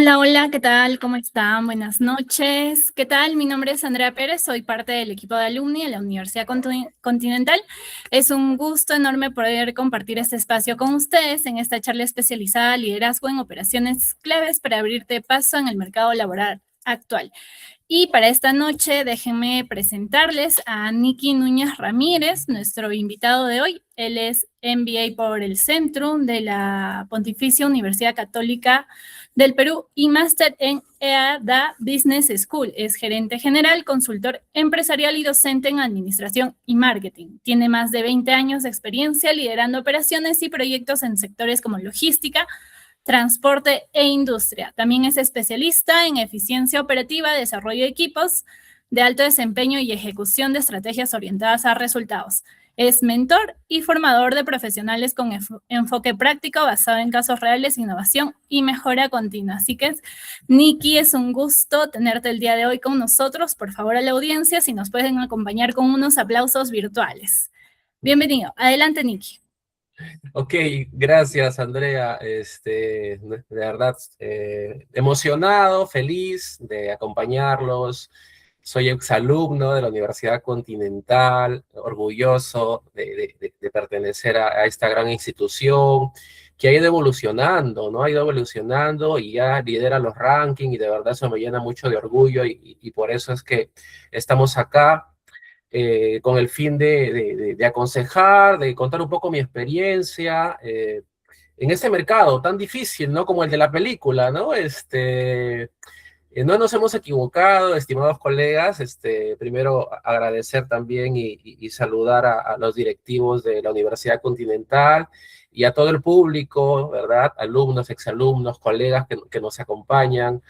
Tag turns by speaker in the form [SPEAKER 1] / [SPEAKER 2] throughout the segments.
[SPEAKER 1] Hola, hola, ¿qué tal? ¿Cómo están? Buenas noches. ¿Qué tal? Mi nombre es Andrea Pérez, soy parte del equipo de alumni de la Universidad Continental. Es un gusto enorme poder compartir este espacio con ustedes en esta charla especializada Liderazgo en Operaciones Claves para abrirte paso en el mercado laboral actual. Y para esta noche, déjenme presentarles a Nicky Núñez Ramírez, nuestro invitado de hoy. Él es MBA por el Centrum de la Pontificia Universidad Católica del Perú y máster en EADA Business School. Es gerente general, consultor empresarial y docente en administración y marketing. Tiene más de 20 años de experiencia liderando operaciones y proyectos en sectores como logística, transporte e industria. También es especialista en eficiencia operativa, desarrollo de equipos de alto desempeño y ejecución de estrategias orientadas a resultados. Es mentor y formador de profesionales con enfoque práctico basado en casos reales, innovación y mejora continua. Así que, Nicky, es un gusto tenerte el día de hoy con nosotros. Por favor, a la audiencia, si nos pueden acompañar con unos aplausos virtuales. Bienvenido. Adelante, Nicky.
[SPEAKER 2] Ok, gracias Andrea. De verdad, emocionado, feliz de acompañarlos. Soy exalumno de la Universidad Continental, orgulloso de pertenecer a esta gran institución que ha ido evolucionando, ¿no? Ha ido evolucionando y ya lidera los rankings y de verdad eso me llena mucho de orgullo y por eso es que estamos acá con el fin de aconsejar, de contar un poco mi experiencia en este mercado tan difícil, ¿no? Como el de la película, ¿no? No nos hemos equivocado, estimados colegas. Primero agradecer también y saludar a los directivos de la Universidad Continental y a todo el público, ¿verdad? Alumnos, exalumnos, colegas que nos acompañan.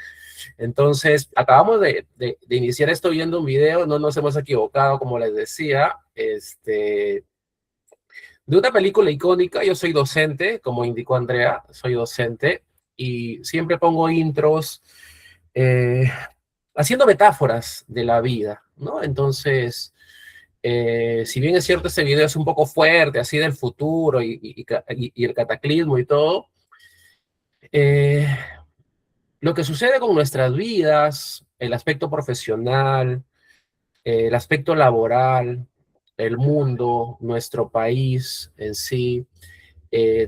[SPEAKER 2] Entonces, acabamos de iniciar esto viendo un video, no nos hemos equivocado, como les decía, de una película icónica. Yo soy docente, como indicó Andrea, soy docente, y siempre pongo intros eh, haciendo metáforas de la vida, ¿no? Entonces, si bien es cierto, este video es un poco fuerte, así del futuro y el cataclismo y todo, eh, lo que sucede con nuestras vidas, el aspecto profesional, el aspecto laboral, el mundo, nuestro país en sí,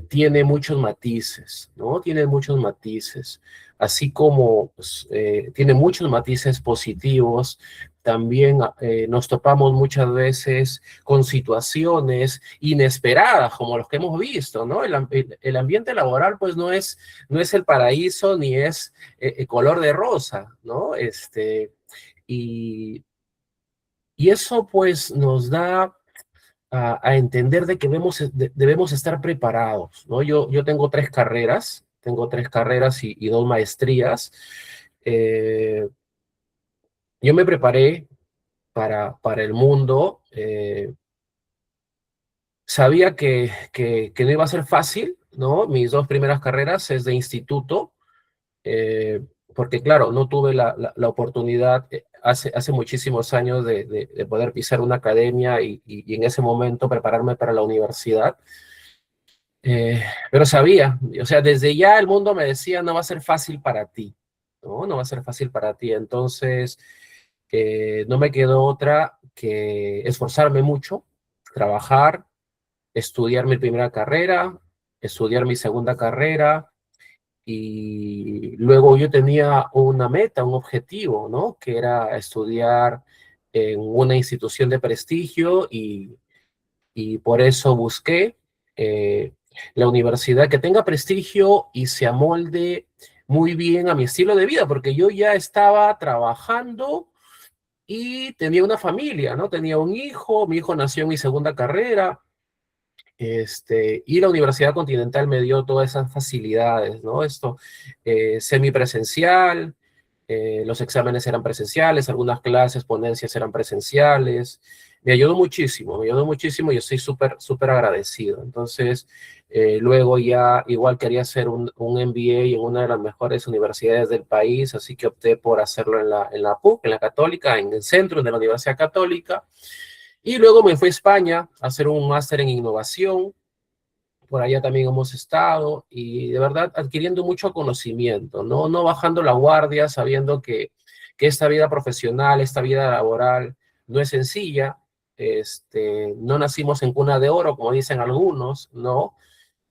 [SPEAKER 2] tiene muchos matices, ¿no? Tiene muchos matices, así como pues, tiene muchos matices positivos. También nos topamos muchas veces con situaciones inesperadas, como los que hemos visto, ¿no? El ambiente laboral, pues, no es el paraíso ni es color de rosa, ¿no? Y, y eso, pues, nos da a entender de que debemos estar preparados, ¿no? Yo tengo tres carreras y dos maestrías. Eh, yo me preparé para el mundo. Sabía que no iba a ser fácil, ¿no? Mis dos primeras carreras es de instituto, porque claro, no tuve la oportunidad hace muchísimos años de poder pisar una academia y en ese momento prepararme para la universidad. Pero sabía, o sea, desde ya el mundo me decía, no va a ser fácil para ti, ¿no? No va a ser fácil para ti. Entonces, no me quedó otra que esforzarme mucho, trabajar, estudiar mi primera carrera, estudiar mi segunda carrera, y luego yo tenía una meta, un objetivo, ¿no? Que era estudiar en una institución de prestigio y por eso busqué eh, la universidad que tenga prestigio y se amolde muy bien a mi estilo de vida, porque yo ya estaba trabajando y tenía una familia, ¿no? Tenía un hijo, mi hijo nació en mi segunda carrera, y la Universidad Continental me dio todas esas facilidades, ¿no? Esto, semipresencial, los exámenes eran presenciales, algunas clases, ponencias eran presenciales. Me ayudó muchísimo y estoy súper, súper agradecido. Entonces, luego ya igual quería hacer un MBA en una de las mejores universidades del país, así que opté por hacerlo en la PUC, en la Católica, en el centro de la Universidad Católica. Y luego me fui a España a hacer un máster en innovación, por allá también hemos estado y de verdad adquiriendo mucho conocimiento, ¿no? No bajando la guardia, sabiendo que esta vida profesional, esta vida laboral no es sencilla. No nacimos en cuna de oro, como dicen algunos, ¿no?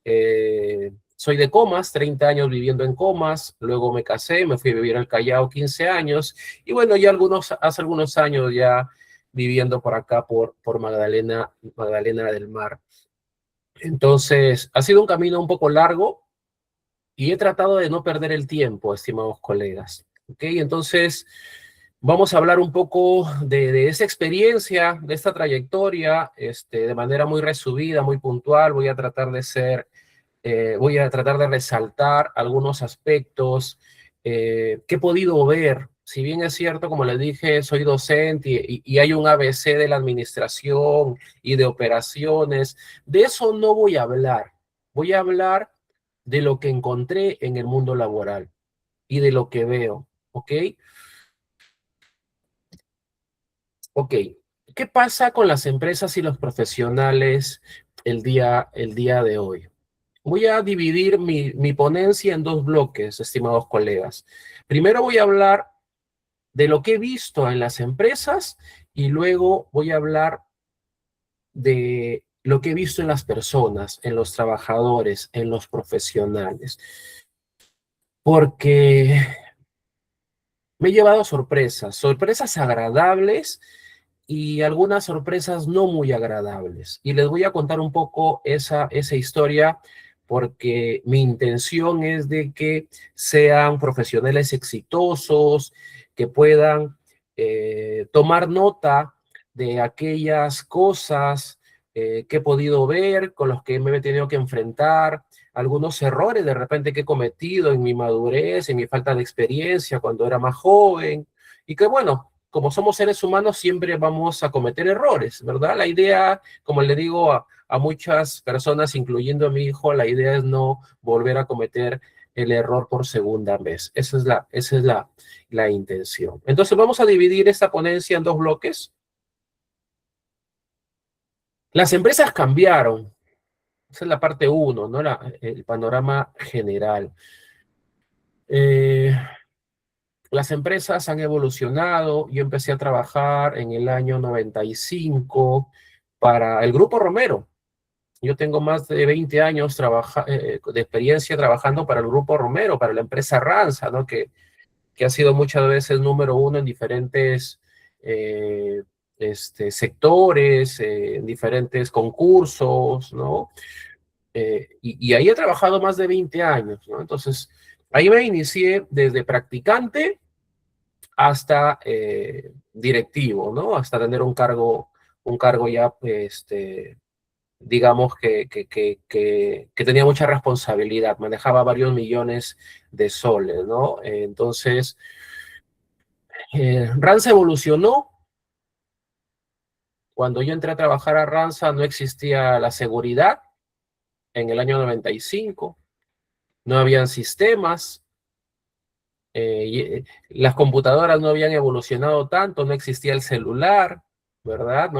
[SPEAKER 2] Soy de Comas, 30 años viviendo en Comas, luego me casé, me fui a vivir al Callao 15 años, y bueno, ya hace algunos años ya viviendo por acá, por Magdalena del Mar. Entonces, ha sido un camino un poco largo y he tratado de no perder el tiempo, estimados colegas. ¿Ok? Entonces, vamos a hablar un poco de esa experiencia, de esta trayectoria, de manera muy resumida, muy puntual. Voy a tratar de resaltar algunos aspectos que he podido ver. Si bien es cierto, como les dije, soy docente y hay un ABC de la administración y de operaciones, de eso no voy a hablar. Voy a hablar de lo que encontré en el mundo laboral y de lo que veo, ¿ok? Ok, ¿qué pasa con las empresas y los profesionales el día de hoy? Voy a dividir mi ponencia en dos bloques, estimados colegas. Primero voy a hablar de lo que he visto en las empresas y luego voy a hablar de lo que he visto en las personas, en los trabajadores, en los profesionales. Porque me he llevado sorpresas agradables y algunas sorpresas no muy agradables. Y les voy a contar un poco esa historia porque mi intención es de que sean profesionales exitosos, que puedan tomar nota de aquellas cosas que he podido ver, con los que me he tenido que enfrentar, algunos errores de repente que he cometido en mi madurez, en mi falta de experiencia cuando era más joven, y que bueno, como somos seres humanos, siempre vamos a cometer errores, ¿verdad? La idea, como le digo a muchas personas, incluyendo a mi hijo, la idea es no volver a cometer el error por segunda vez. Esa es la intención. Entonces vamos a dividir esta ponencia en dos bloques. Las empresas cambiaron. Esa es la parte uno, ¿no? El panorama general. Las empresas han evolucionado. Yo empecé a trabajar en el año 95 para el Grupo Romero. Yo tengo más de 20 años de experiencia trabajando para el Grupo Romero, para la empresa Ranza, ¿no? Que ha sido muchas veces número uno en diferentes sectores, en diferentes concursos, ¿no? Y ahí he trabajado más de 20 años, ¿no? Entonces, ahí me inicié desde practicante hasta directivo, ¿no? Hasta tener un cargo ya, digamos que tenía mucha responsabilidad, manejaba varios millones de soles, ¿no? Entonces, Ranza evolucionó. Cuando yo entré a trabajar a Ranza no existía la seguridad en el año 95, no habían sistemas, las computadoras no habían evolucionado tanto, no existía el celular, ¿verdad?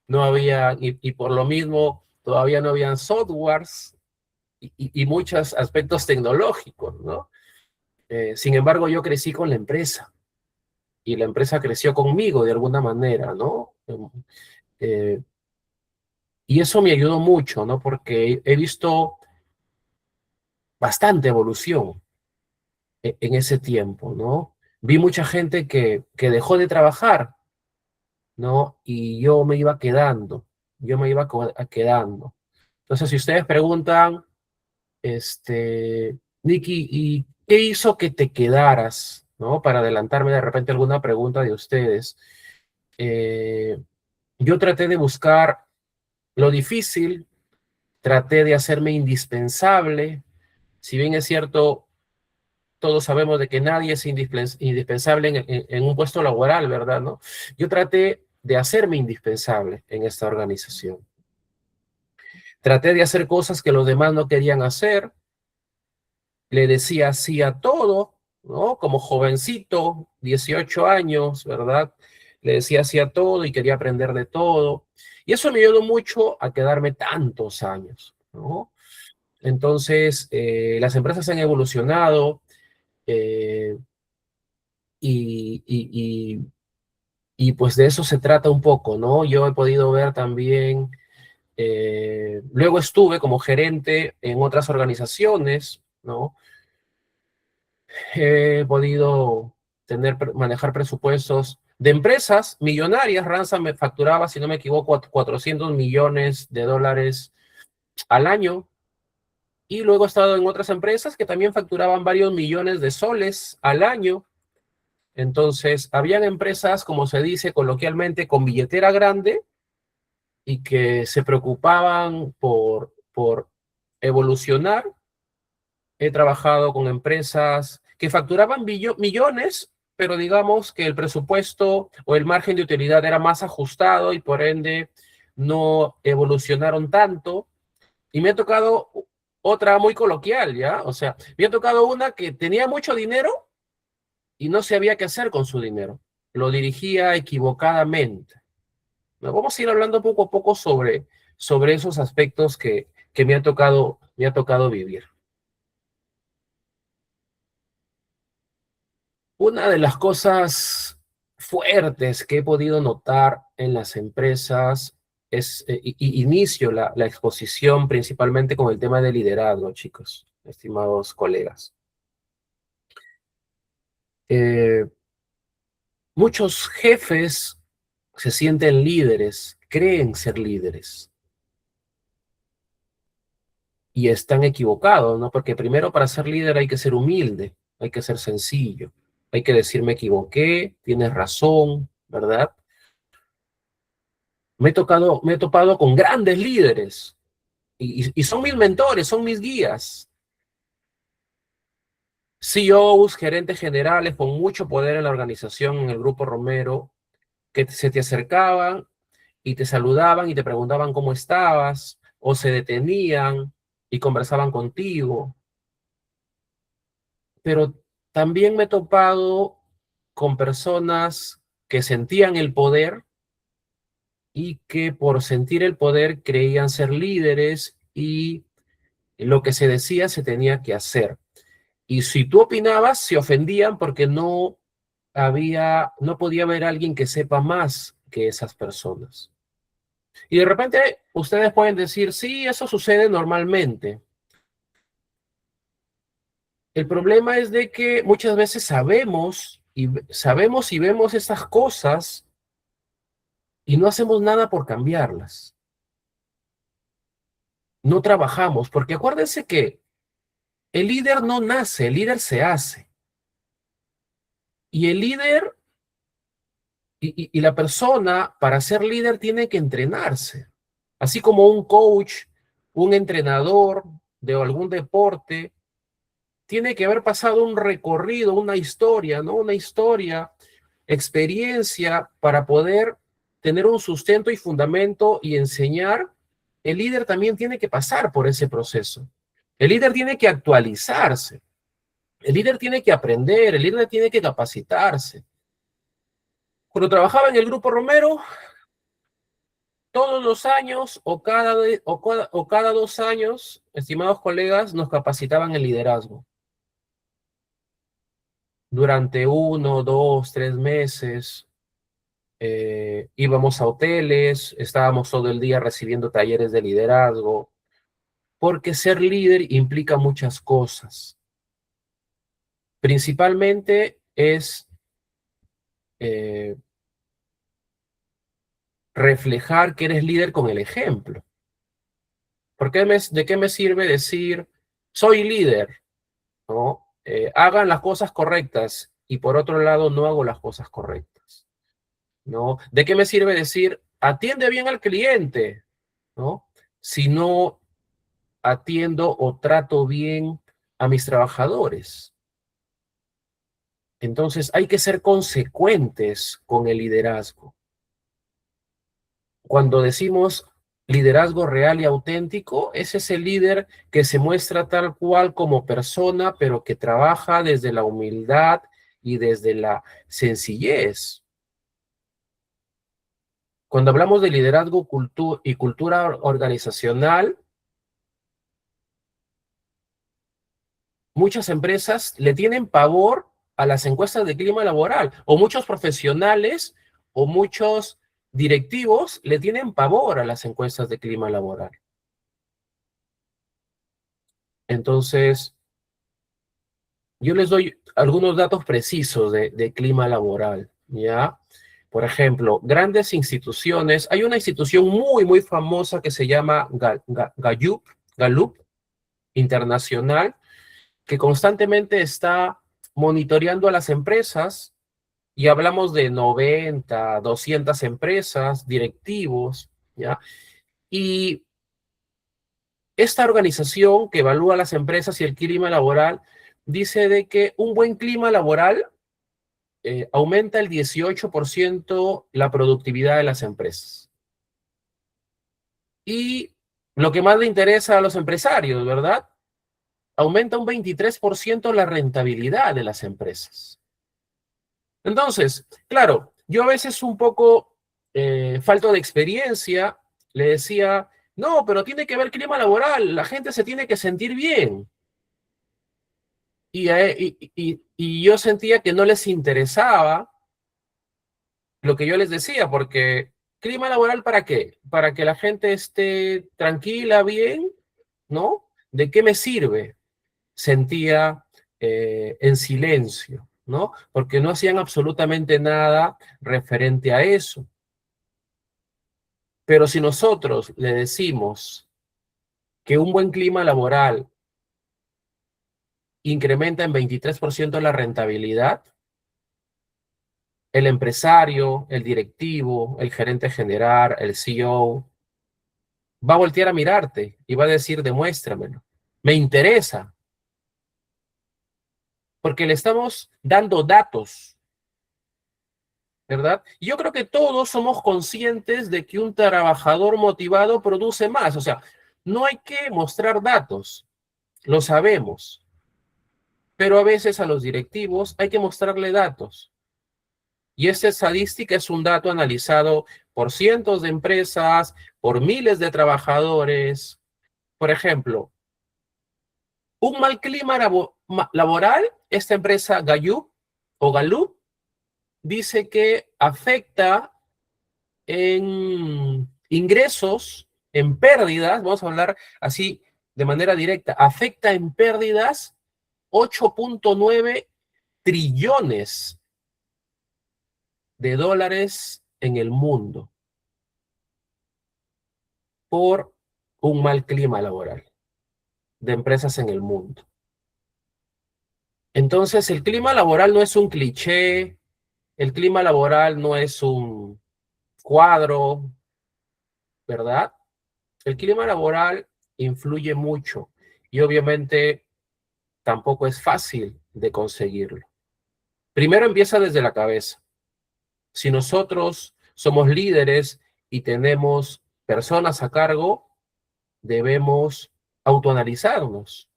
[SPEAKER 2] No había, y por lo mismo todavía no habían softwares y muchos aspectos tecnológicos, ¿no? Sin embargo, yo crecí con la empresa y la empresa creció conmigo de alguna manera, ¿no? Eh, y eso me ayudó mucho, ¿no? Porque he visto bastante evolución en ese tiempo, ¿no? Vi mucha gente que dejó de trabajar, ¿no? Y yo me iba quedando. Entonces, si ustedes preguntan, Nicky, ¿y qué hizo que te quedaras? ¿No? Para adelantarme de repente alguna pregunta de ustedes. Yo traté de buscar lo difícil, traté de hacerme indispensable. Si bien es cierto, todos sabemos de que nadie es indispensable en un puesto laboral, ¿verdad? ¿No? Yo traté de hacerme indispensable en esta organización. Traté de hacer cosas que los demás no querían hacer. Le decía sí a todo, ¿no? Como jovencito, 18 años, ¿verdad? Le decía sí a todo y quería aprender de todo. Y eso me ayudó mucho a quedarme tantos años, ¿no? Entonces, las empresas han evolucionado eh, y, y, y, y pues de eso se trata un poco, ¿no? Yo he podido ver también, luego estuve como gerente en otras organizaciones, ¿no? He podido manejar presupuestos de empresas millonarias. Ransom me facturaba, si no me equivoco, 400 millones de dólares al año. Y luego he estado en otras empresas que también facturaban varios millones de soles al año. Entonces, habían empresas, como se dice coloquialmente, con billetera grande y que se preocupaban por evolucionar. He trabajado con empresas que facturaban millones, pero digamos que el presupuesto o el margen de utilidad era más ajustado y por ende no evolucionaron tanto. Y me ha tocado otra muy coloquial, ¿ya? O sea, me ha tocado una que tenía mucho dinero y no sabía qué hacer con su dinero. Lo dirigía equivocadamente. Vamos a ir hablando poco a poco sobre esos aspectos que me ha tocado vivir. Una de las cosas fuertes que he podido notar en las empresas es, inicio la exposición principalmente con el tema de liderazgo, chicos, estimados colegas. Eh, Muchos jefes se sienten líderes, creen ser líderes y están equivocados, ¿no? Porque primero para ser líder hay que ser humilde, hay que ser sencillo, hay que decir me equivoqué, tienes razón, ¿verdad? Me he topado con grandes líderes y son mis mentores, son mis guías. CEOs, gerentes generales con mucho poder en la organización, en el Grupo Romero, que se te acercaban y te saludaban y te preguntaban cómo estabas, o se detenían y conversaban contigo. Pero también me he topado con personas que sentían el poder y que por sentir el poder creían ser líderes y lo que se decía se tenía que hacer. Y si tú opinabas, se ofendían porque no podía haber alguien que sepa más que esas personas. Y de repente ustedes pueden decir, sí, eso sucede normalmente. El problema es de que muchas veces sabemos y vemos esas cosas y no hacemos nada por cambiarlas. No trabajamos, porque acuérdense que el líder no nace, el líder se hace. Y el líder y la persona para ser líder tiene que entrenarse. Así como un coach, un entrenador de algún deporte, tiene que haber pasado un recorrido, una historia, ¿no? Una historia, experiencia para poder tener un sustento y fundamento y enseñar. El líder también tiene que pasar por ese proceso. El líder tiene que actualizarse. El líder tiene que aprender. El líder tiene que capacitarse. Cuando trabajaba en el Grupo Romero, todos los años o cada 2 años, estimados colegas, nos capacitaban en liderazgo. Durante 1, 2, 3 meses íbamos a hoteles, estábamos todo el día recibiendo talleres de liderazgo, porque ser líder implica muchas cosas. Principalmente es eh, reflejar que eres líder con el ejemplo. ¿De qué me sirve decir soy líder? ¿No? Hagan las cosas correctas y por otro lado no hago las cosas correctas, ¿no? ¿De qué me sirve decir atiende bien al cliente, ¿no? Si no atiendo o trato bien a mis trabajadores. Entonces hay que ser consecuentes con el liderazgo. Cuando decimos liderazgo real y auténtico, es ese líder que se muestra tal cual como persona, pero que trabaja desde la humildad y desde la sencillez. Cuando hablamos de liderazgo y cultura organizacional, muchas empresas le tienen pavor a las encuestas de clima laboral, o muchos profesionales o muchos directivos le tienen pavor a las encuestas de clima laboral. Entonces, yo les doy algunos datos precisos de clima laboral, ¿ya? Por ejemplo, grandes instituciones. Hay una institución muy famosa que se llama Gallup Internacional, que constantemente está monitoreando a las empresas, y hablamos de 90, 200 empresas, directivos, ¿ya? Y esta organización que evalúa las empresas y el clima laboral dice de que un buen clima laboral aumenta el 18% la productividad de las empresas. Y lo que más le interesa a los empresarios, ¿verdad? Aumenta un 23% la rentabilidad de las empresas. Entonces, claro, yo a veces un poco falto de experiencia, le decía, no, pero tiene que ver clima laboral, la gente se tiene que sentir bien. Y yo sentía que no les interesaba lo que yo les decía, porque clima laboral, ¿para qué? Para que la gente esté tranquila, bien, ¿no? ¿De qué me sirve? Sentía en silencio, ¿no? Porque no hacían absolutamente nada referente a eso. Pero si nosotros le decimos que un buen clima laboral incrementa en 23% la rentabilidad, el empresario, el directivo, el gerente general, el CEO, va a voltear a mirarte y va a decir, demuéstramelo. Me interesa, porque le estamos dando datos, ¿verdad? Y yo creo que todos somos conscientes de que un trabajador motivado produce más. O sea, no hay que mostrar datos, lo sabemos. Pero a veces a los directivos hay que mostrarle datos. Y esta estadística es un dato analizado por cientos de empresas, por miles de trabajadores. Por ejemplo, un mal clima laboral, esta empresa Gallup dice que afecta en ingresos, en pérdidas, vamos a hablar así de manera directa, afecta en pérdidas 8.9 trillones de dólares en el mundo por un mal clima laboral de empresas en el mundo. Entonces, el clima laboral no es un cliché, el clima laboral no es un cuadro, ¿verdad? El clima laboral influye mucho y obviamente tampoco es fácil de conseguirlo. Primero empieza desde la cabeza. Si nosotros somos líderes y tenemos personas a cargo, debemos autoanalizarnos.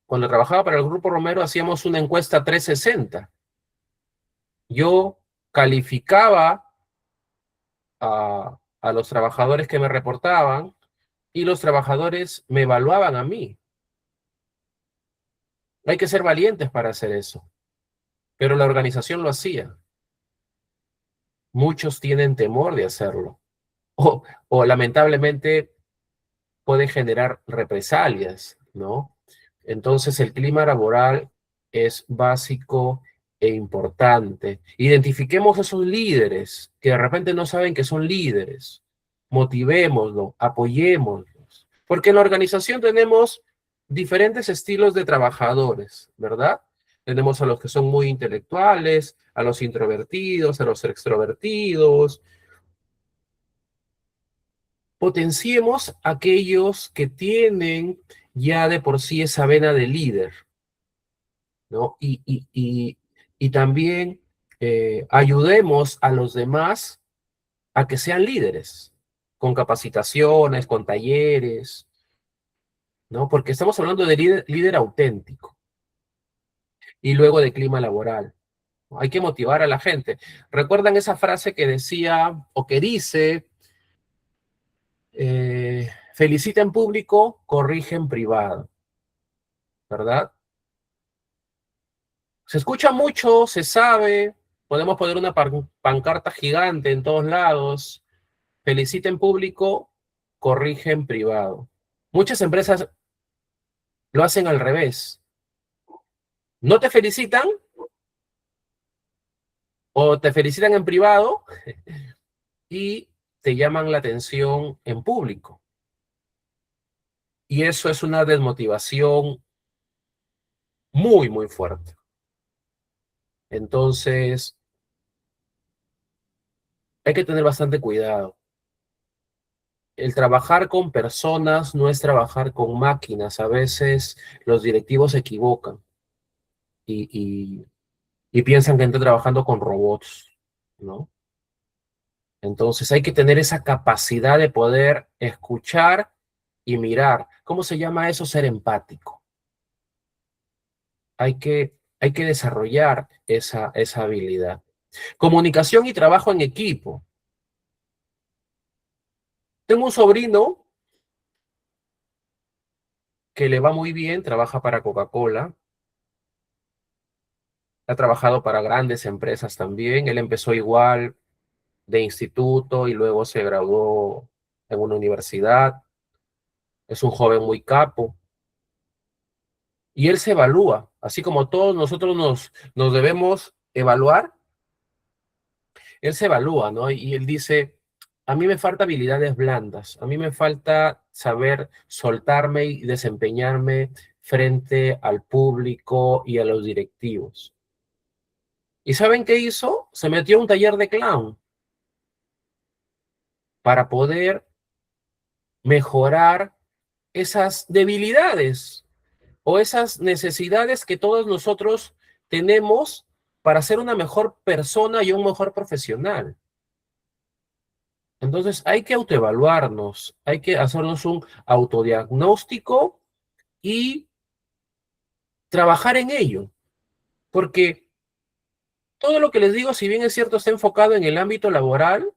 [SPEAKER 2] Cuando trabajaba para el Grupo Romero hacíamos una encuesta 360. Yo calificaba a los trabajadores que me reportaban y los trabajadores me evaluaban a mí. Hay que ser valientes para hacer eso, pero la organización lo hacía. Muchos tienen temor de hacerlo o lamentablemente puede generar represalias, ¿no? Entonces el clima laboral es básico e importante. Identifiquemos esos líderes que de repente no saben que son líderes. Motivémoslos, apoyémoslos. Porque en la organización tenemos diferentes estilos de trabajadores, ¿verdad? Tenemos a los que son muy intelectuales, a los introvertidos, a los extrovertidos. Potenciemos aquellos que tienen ya de por sí esa vena de líder, ¿no? Y también ayudemos a los demás a que sean líderes, con capacitaciones, con talleres, ¿no? Porque estamos hablando de líder auténtico. Y luego de clima laboral. Hay que motivar a la gente. ¿Recuerdan esa frase que decía o que dice, felicita en público, corrige en privado? ¿verdad? Se escucha mucho, se sabe, podemos poner una pancarta gigante en todos lados, felicita en público, corrige en privado. Muchas empresas lo hacen al revés. No te felicitan o te felicitan en privado y te llaman la atención en público. Y eso es una desmotivación muy, muy fuerte. Entonces, hay que tener bastante cuidado. El trabajar con personas no es trabajar con máquinas. A veces los directivos se equivocan y, y piensan que están trabajando con robots, ¿no? Entonces hay que tener esa capacidad de poder escuchar y mirar. ¿Cómo se llama eso? Ser empático. Hay que desarrollar esa habilidad. Comunicación y trabajo en equipo. Tengo un sobrino que le va muy bien, trabaja para Coca-Cola, ha trabajado para grandes empresas también. Él empezó igual de instituto y luego se graduó en una universidad. Es un joven muy capo. Y él se evalúa, así como todos nosotros nos debemos evaluar, él se evalúa, ¿no? Y él dice, a mí me falta habilidades blandas, a mí me falta saber soltarme y desempeñarme frente al público y a los directivos. ¿Y saben qué hizo? Se metió a un taller de clown para poder mejorar esas debilidades o esas necesidades que todos nosotros tenemos para ser una mejor persona y un mejor profesional. Entonces hay que autoevaluarnos, hay que hacernos un autodiagnóstico y trabajar en ello, porque todo lo que les digo, si bien es cierto, está enfocado en el ámbito laboral,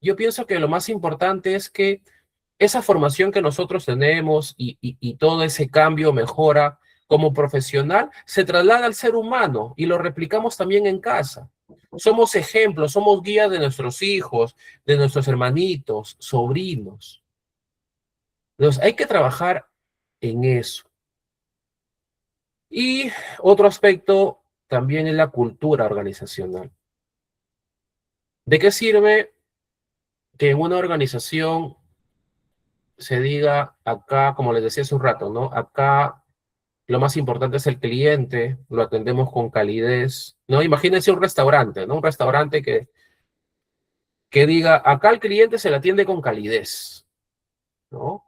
[SPEAKER 2] yo pienso que lo más importante es que esa formación que nosotros tenemos y todo ese cambio, mejora como profesional, se traslada al ser humano y lo replicamos también en casa. Somos ejemplos, somos guías de nuestros hijos, de nuestros hermanitos, sobrinos. Entonces, hay que trabajar en eso. Y otro aspecto también es la cultura organizacional. ¿De qué sirve que en una organización se diga acá, como les decía hace un rato, ¿no? Acá lo más importante es el cliente, lo atendemos con calidez, ¿no? Imagínense un restaurante, ¿no? Un restaurante que diga, acá el cliente se le atiende con calidez, ¿no?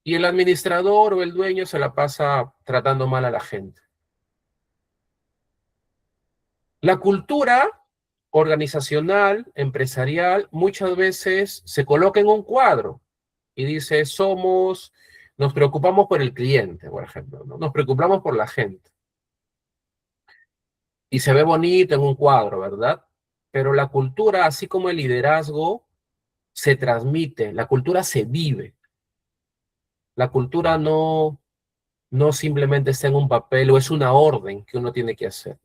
[SPEAKER 2] Y el administrador o el dueño se la pasa tratando mal a la gente. La cultura organizacional, empresarial, muchas veces se coloca en un cuadro y dice, nos preocupamos por el cliente, por ejemplo, ¿no? Nos preocupamos por la gente. Y se ve bonito en un cuadro, ¿verdad? Pero la cultura, así como el liderazgo, se transmite, la cultura se vive. La cultura no simplemente está en un papel o es una orden que uno tiene que hacer.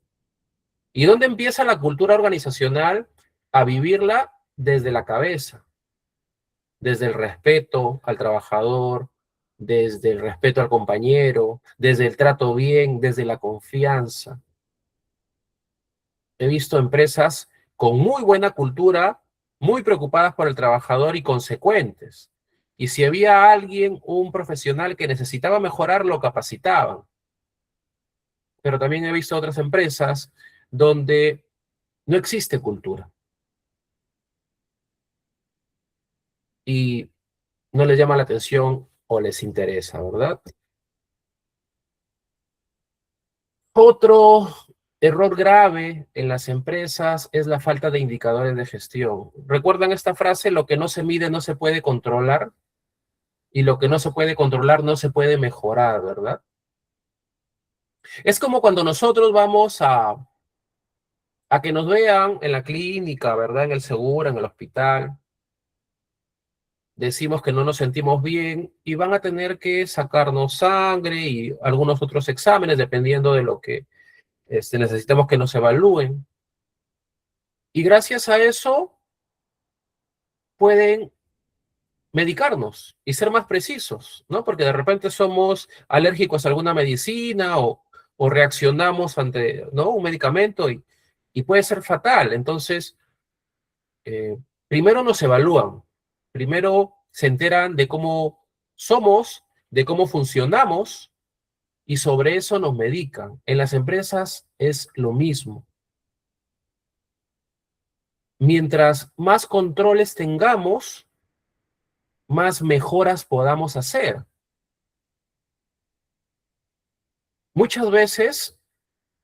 [SPEAKER 2] ¿Y dónde empieza la cultura organizacional? A vivirla desde la cabeza, desde el respeto al trabajador, desde el respeto al compañero, desde el trato bien, desde la confianza. He visto empresas con muy buena cultura, muy preocupadas por el trabajador y consecuentes. Y si había alguien, un profesional que necesitaba mejorar, lo capacitaban. Pero también he visto otras empresas donde no existe cultura y no les llama la atención o les interesa, ¿verdad? Otro error grave en las empresas es la falta de indicadores de gestión. ¿Recuerdan esta frase? Lo que no se mide no se puede controlar y lo que no se puede controlar no se puede mejorar, ¿verdad? Es como cuando nosotros vamos a que nos vean en la clínica, ¿verdad? En el seguro, en el hospital. decimos que no nos sentimos bien y van a tener que sacarnos sangre y algunos otros exámenes dependiendo de lo que necesitamos que nos evalúen. Y gracias a eso pueden medicarnos y ser más precisos, ¿no? Porque de repente somos alérgicos a alguna medicina o reaccionamos ante, ¿no?, un medicamento y puede ser fatal. Entonces, primero nos evalúan, primero se enteran de cómo somos, de cómo funcionamos y sobre eso nos medican. En las empresas es lo mismo. Mientras más controles tengamos, más mejoras podamos hacer. Muchas veces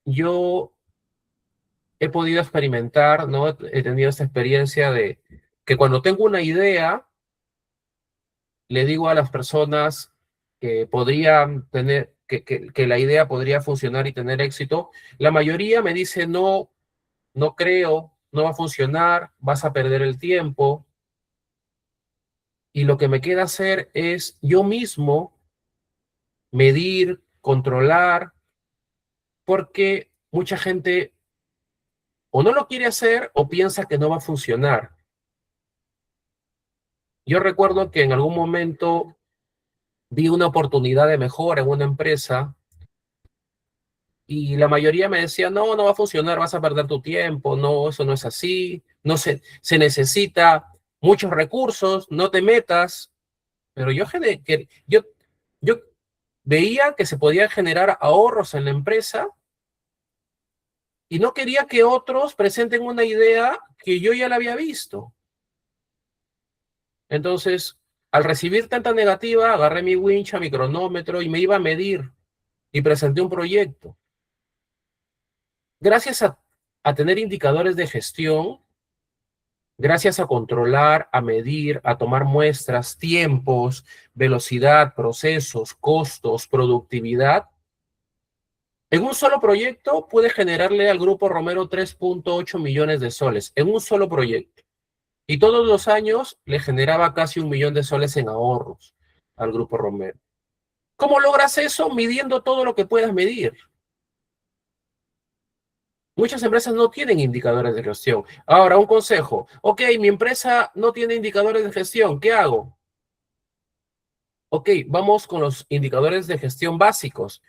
[SPEAKER 2] yo he podido experimentar, ¿no? He tenido esta experiencia de que cuando tengo una idea, le digo a las personas que podrían tener, que la idea podría funcionar y tener éxito. La mayoría me dice, no, no creo, no va a funcionar, vas a perder el tiempo. Y lo que me queda hacer es yo mismo medir, controlar, porque mucha gente o no lo quiere hacer o piensa que no va a funcionar. Yo recuerdo que en algún momento vi una oportunidad de mejora en una empresa y la mayoría me decía, no, no va a funcionar, vas a perder tu tiempo, no, eso no es así, no se necesita muchos recursos, no te metas. Pero yo veía que se podían generar ahorros en la empresa y no quería que otros presenten una idea que yo ya la había visto. Entonces, al recibir tanta negativa, agarré mi wincha, mi cronómetro y me iba a medir y presenté un proyecto. Gracias a tener indicadores de gestión, gracias a controlar, a medir, a tomar muestras, tiempos, velocidad, procesos, costos, productividad, en un solo proyecto puede generarle al Grupo Romero 3.8 millones de soles, en un solo proyecto. Y todos los años le generaba casi 1 millón de soles en ahorros al Grupo Romero. ¿Cómo logras eso? Midiendo todo lo que puedas medir. Muchas empresas no tienen indicadores de gestión. Ahora, un consejo. Ok, mi empresa no tiene indicadores de gestión. ¿Qué hago? Ok, vamos con los indicadores de gestión básicos.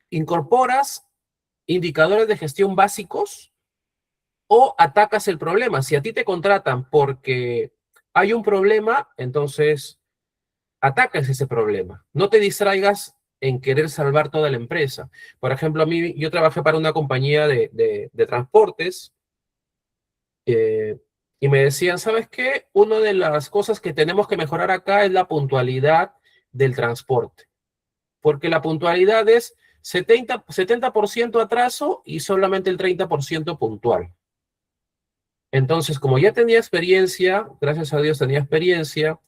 [SPEAKER 2] Incorporas indicadores de gestión básicos o atacas el problema. Si a ti te contratan porque hay un problema, entonces atacas ese problema. No te distraigas en querer salvar toda la empresa. Por ejemplo, yo trabajé para una compañía de transportes y me decían, ¿sabes qué? Una de las cosas que tenemos que mejorar acá es la puntualidad del transporte, porque la puntualidad es 70% atraso y solamente el 30% puntual. Entonces, como ya tenía experiencia, gracias a Dios tenía experiencia,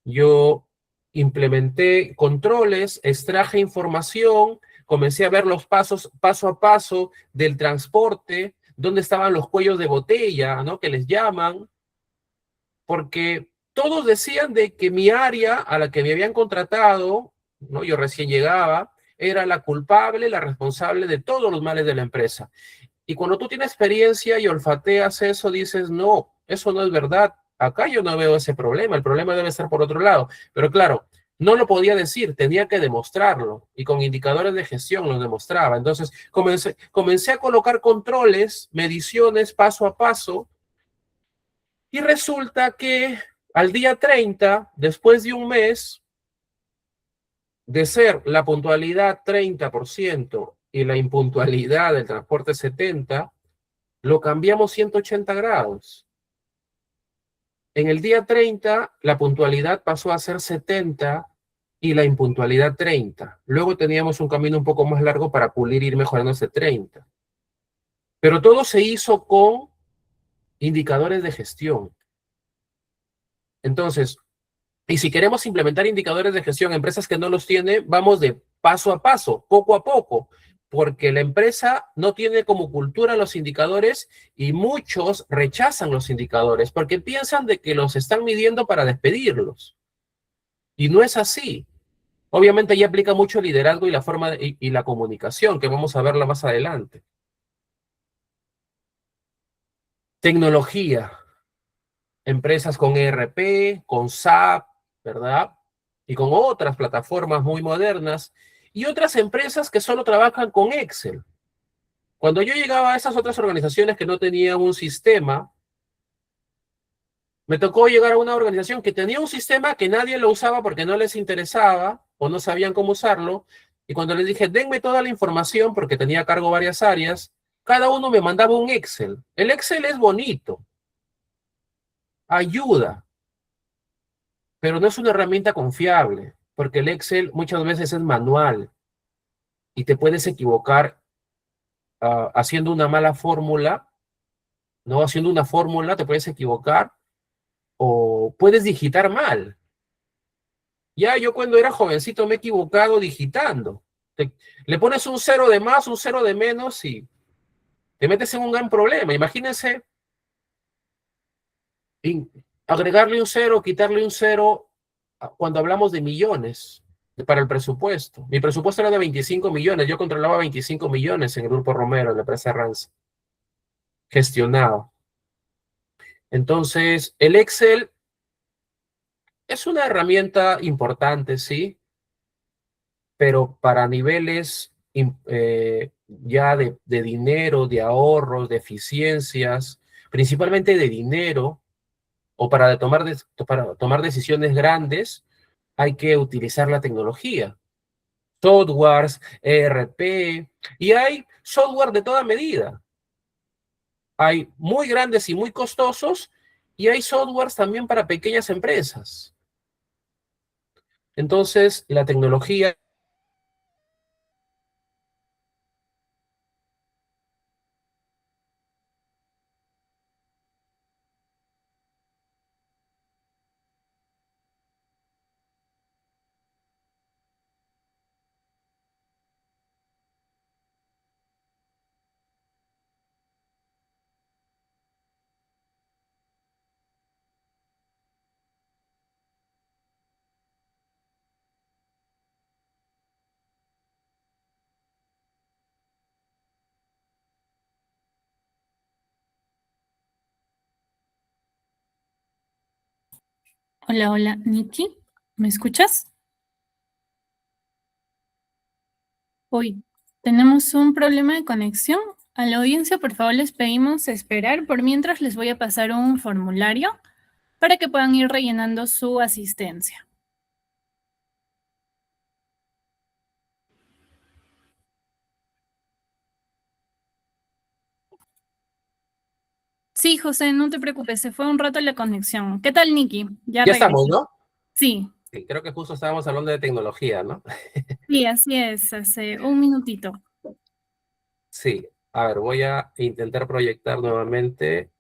[SPEAKER 2] yo implementé controles, extraje información, comencé a ver los pasos paso a paso del transporte, dónde estaban los cuellos de botella, ¿no?, que les llaman, porque todos decían de que mi área a la que me habían contratado, ¿no?, yo recién llegaba, era la culpable, la responsable de todos los males de la empresa. Y cuando tú tienes experiencia y olfateas eso, dices, no, eso no es verdad. Acá yo no veo ese problema, el problema debe estar por otro lado. Pero claro, no lo podía decir, tenía que demostrarlo. Y con indicadores de gestión lo demostraba. Entonces comencé a colocar controles, mediciones paso a paso. Y resulta que al día 30, después de un mes, de ser la puntualidad 30% y la impuntualidad del transporte 70%, lo cambiamos 180 grados. En el día 30, la puntualidad pasó a ser 70 y la impuntualidad 30. Luego teníamos un camino un poco más largo para pulir y ir mejorando ese 30. Pero todo se hizo con indicadores de gestión. Entonces, y si queremos implementar indicadores de gestión en empresas que no los tienen, vamos de paso a paso, poco a poco. porque la empresa no tiene como cultura los indicadores y muchos rechazan los indicadores porque piensan de que los están midiendo para despedirlos. Y no es así. Obviamente ya aplica mucho el liderazgo y la forma y la comunicación, que vamos a verla más adelante. Tecnología. Empresas con ERP, con SAP, ¿verdad? Y con otras plataformas muy modernas. Y otras empresas que solo trabajan con Excel. Cuando yo llegaba a esas otras organizaciones que no tenían un sistema, me tocó llegar a una organización que tenía un sistema que nadie lo usaba porque no les interesaba o no sabían cómo usarlo. Y cuando les dije, denme toda la información porque tenía a cargo varias áreas, cada uno me mandaba un Excel. El Excel es bonito, ayuda, pero no es una herramienta confiable porque el Excel muchas veces es manual y te puedes equivocar haciendo una mala fórmula, ¿no? Haciendo una fórmula te puedes equivocar o puedes digitar mal. Ya yo cuando era jovencito me he equivocado digitando. Le pones un cero de más, un cero de menos y te metes en un gran problema. Imagínense agregarle un cero, quitarle un cero cuando hablamos de millones para el presupuesto. Mi presupuesto era de 25 millones. Yo controlaba 25 millones en el Grupo Romero, en la empresa Rance. Gestionado. Entonces, el Excel es una herramienta importante, sí, pero para niveles ya de dinero, de ahorros, de eficiencias, principalmente de dinero, o para tomar decisiones grandes, hay que utilizar la tecnología. Softwares, ERP, y hay software de toda medida. Hay muy grandes y muy costosos, y hay softwares también para pequeñas empresas. Entonces, la tecnología.
[SPEAKER 1] Hola, hola, Nikki, ¿me escuchas? Hoy tenemos un problema de conexión. A la audiencia, por favor, les pedimos esperar. Por mientras, les voy a pasar un formulario para que puedan ir rellenando su asistencia. Sí, José, no te preocupes, se fue un rato la conexión. ¿Qué tal, Nikki? Ya
[SPEAKER 2] Ya
[SPEAKER 1] regresé.
[SPEAKER 2] estamos, ¿no?
[SPEAKER 1] Sí,
[SPEAKER 2] Sí, creo que justo estábamos hablando de tecnología, ¿no?
[SPEAKER 1] sí, así es, hace un minutito.
[SPEAKER 2] Sí. A ver, voy a intentar proyectar nuevamente.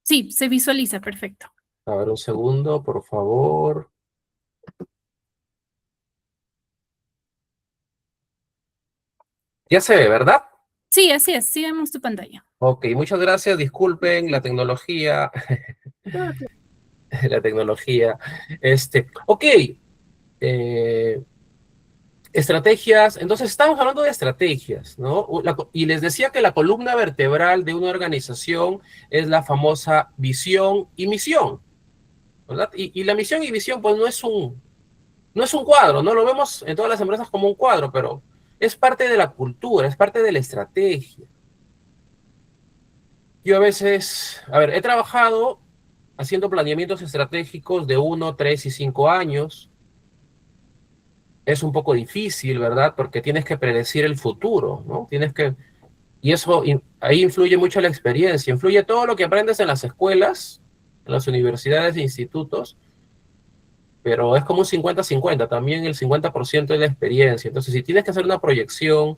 [SPEAKER 1] Sí, se visualiza, perfecto.
[SPEAKER 2] A ver, un segundo, por favor. Ya se ve, ¿verdad?
[SPEAKER 1] Sí, así es, sí vemos tu pantalla.
[SPEAKER 2] Ok, muchas gracias. Disculpen la tecnología. La tecnología. Ok. eh, Estrategias. Entonces, estamos hablando de estrategias, ¿no? Y les decía que la columna vertebral de una organización es la famosa visión y misión, ¿verdad? Y la misión y visión, pues no es un cuadro, no lo vemos en todas las empresas como un cuadro, pero es parte de la cultura, es parte de la estrategia. Yo a veces, a ver, he trabajado haciendo planeamientos estratégicos de 1, 3 y 5 años. Es un poco difícil, ¿verdad? Porque tienes que predecir el futuro, ¿no? Y eso, ahí influye mucho la experiencia, influye todo lo que aprendes en las escuelas, en las universidades e institutos, pero es como un 50-50, también el 50% es la experiencia. Entonces, si tienes que hacer una proyección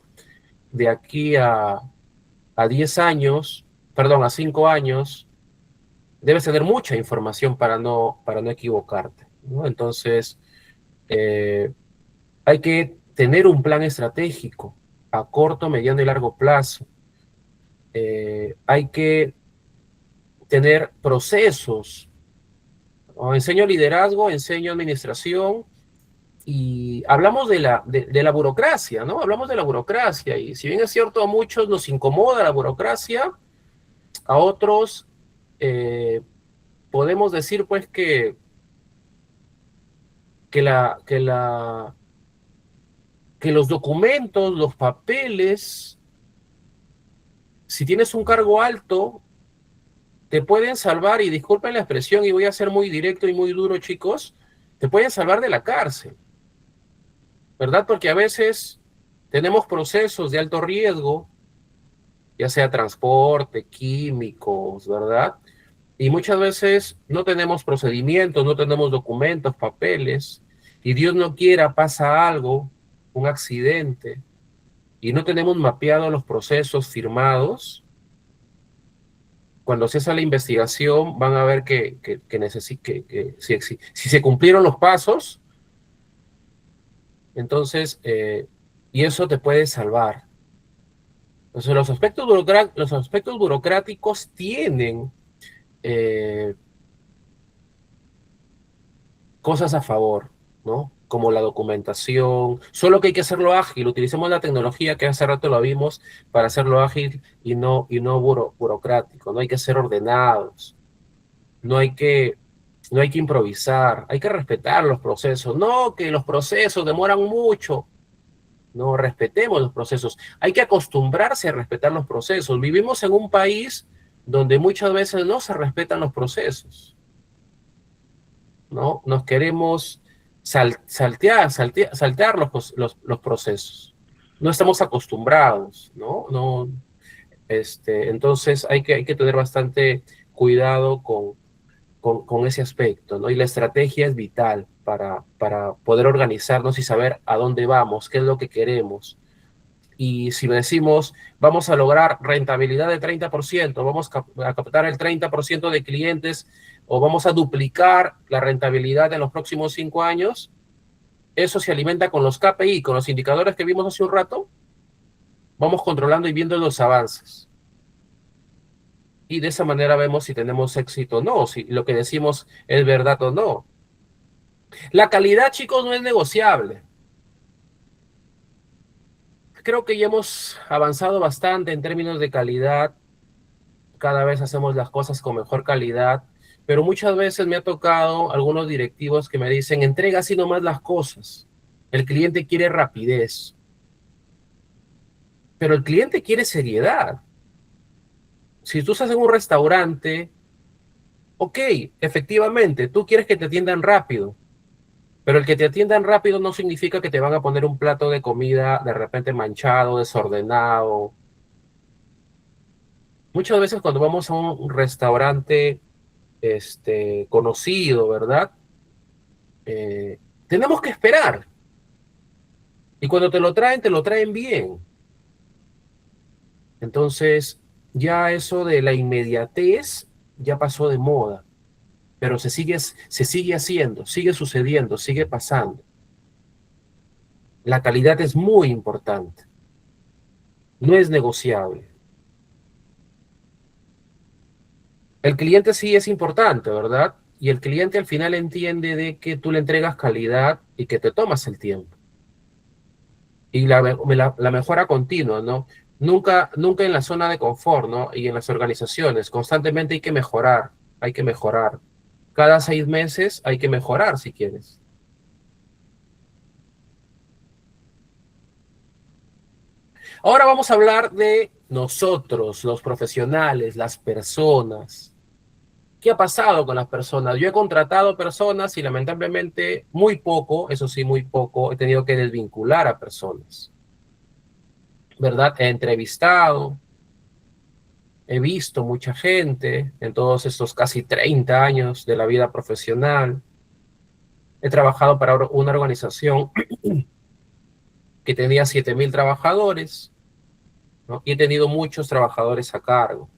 [SPEAKER 2] de aquí a 10 años, perdón, a 5 años, debes tener mucha información para no equivocarte, ¿no? Entonces, Eh, Hay que tener un plan estratégico a corto, mediano y largo plazo. Hay que tener procesos. ¿No? Enseño liderazgo, enseño administración y hablamos de la burocracia, ¿no? Hablamos de la burocracia y si bien es cierto a muchos nos incomoda la burocracia, a otros eh, podemos decir pues que, la, que, la, que los documentos, los papeles, si tienes un cargo alto, te pueden salvar, y disculpen la expresión, y voy a ser muy directo y muy duro, chicos, te pueden salvar de la cárcel, ¿verdad? Porque a veces tenemos procesos de alto riesgo, ya sea transporte, químicos, ¿verdad? Y muchas veces no tenemos procedimientos, no tenemos documentos, papeles, y Dios no quiera, pasa algo, un accidente, y no tenemos mapeados los procesos firmados. Cuando se hace la investigación van a ver que si se cumplieron los pasos, entonces, y eso te puede salvar. Entonces, los aspectos burocráticos tienen eh, cosas a favor, ¿no? Como la documentación, solo que hay que hacerlo ágil, utilicemos la tecnología que hace rato lo vimos para hacerlo ágil y no burocrático, no hay que ser ordenados. No hay que, no hay que improvisar, hay que respetar los procesos. No, que los procesos demoran mucho. No, respetemos los procesos. Hay que acostumbrarse a respetar los procesos. Vivimos en un país donde muchas veces no se respetan los procesos, ¿no? Nos queremos saltear los procesos. No estamos acostumbrados, ¿no? Entonces hay que tener bastante cuidado con ese aspecto, ¿no? Y la estrategia es vital para poder organizarnos y saber a dónde vamos, qué es lo que queremos. Y si decimos, vamos a lograr rentabilidad de 30%, vamos a captar el 30% de clientes o vamos a duplicar la rentabilidad en los próximos 5 años, eso se alimenta con los KPI, con los indicadores que vimos hace un rato, vamos controlando y viendo los avances. Y de esa manera vemos si tenemos éxito o no, si lo que decimos es verdad o no. La calidad, chicos, no es negociable. Creo que ya hemos avanzado bastante en términos de calidad. Cada vez hacemos las cosas con mejor calidad, pero muchas veces me ha tocado algunos directivos que me dicen, entrega así nomás las cosas. El cliente quiere rapidez, pero el cliente quiere seriedad. Si tú estás en un restaurante, ok, efectivamente, tú quieres que te atiendan rápido, pero el que te atiendan rápido no significa que te van a poner un plato de comida de repente manchado, desordenado. Muchas veces cuando vamos a un restaurante conocido, ¿verdad? Tenemos que esperar. Y cuando te lo traen bien. Entonces, ya eso de la inmediatez ya pasó de moda, pero se sigue haciendo, sigue sucediendo, sigue pasando. La calidad es muy importante, no es negociable. El cliente sí es importante, ¿verdad? Y el cliente al final entiende de que tú le entregas calidad y que te tomas el tiempo. Y la mejora continua, ¿no? Nunca en la zona de confort, ¿no? Y en las organizaciones, constantemente hay que mejorar, hay que mejorar. Cada 6 meses hay que mejorar si quieres. Ahora vamos a hablar de nosotros, los profesionales, las personas. ¿Qué ha pasado con las personas? Yo he contratado personas y lamentablemente muy poco, eso sí, muy poco, he tenido que desvincular a personas, ¿verdad? He entrevistado, he visto mucha gente en todos estos casi 30 años de la vida profesional. He trabajado para una organización que tenía 7,000 trabajadores, ¿no? Y he tenido muchos trabajadores a cargo.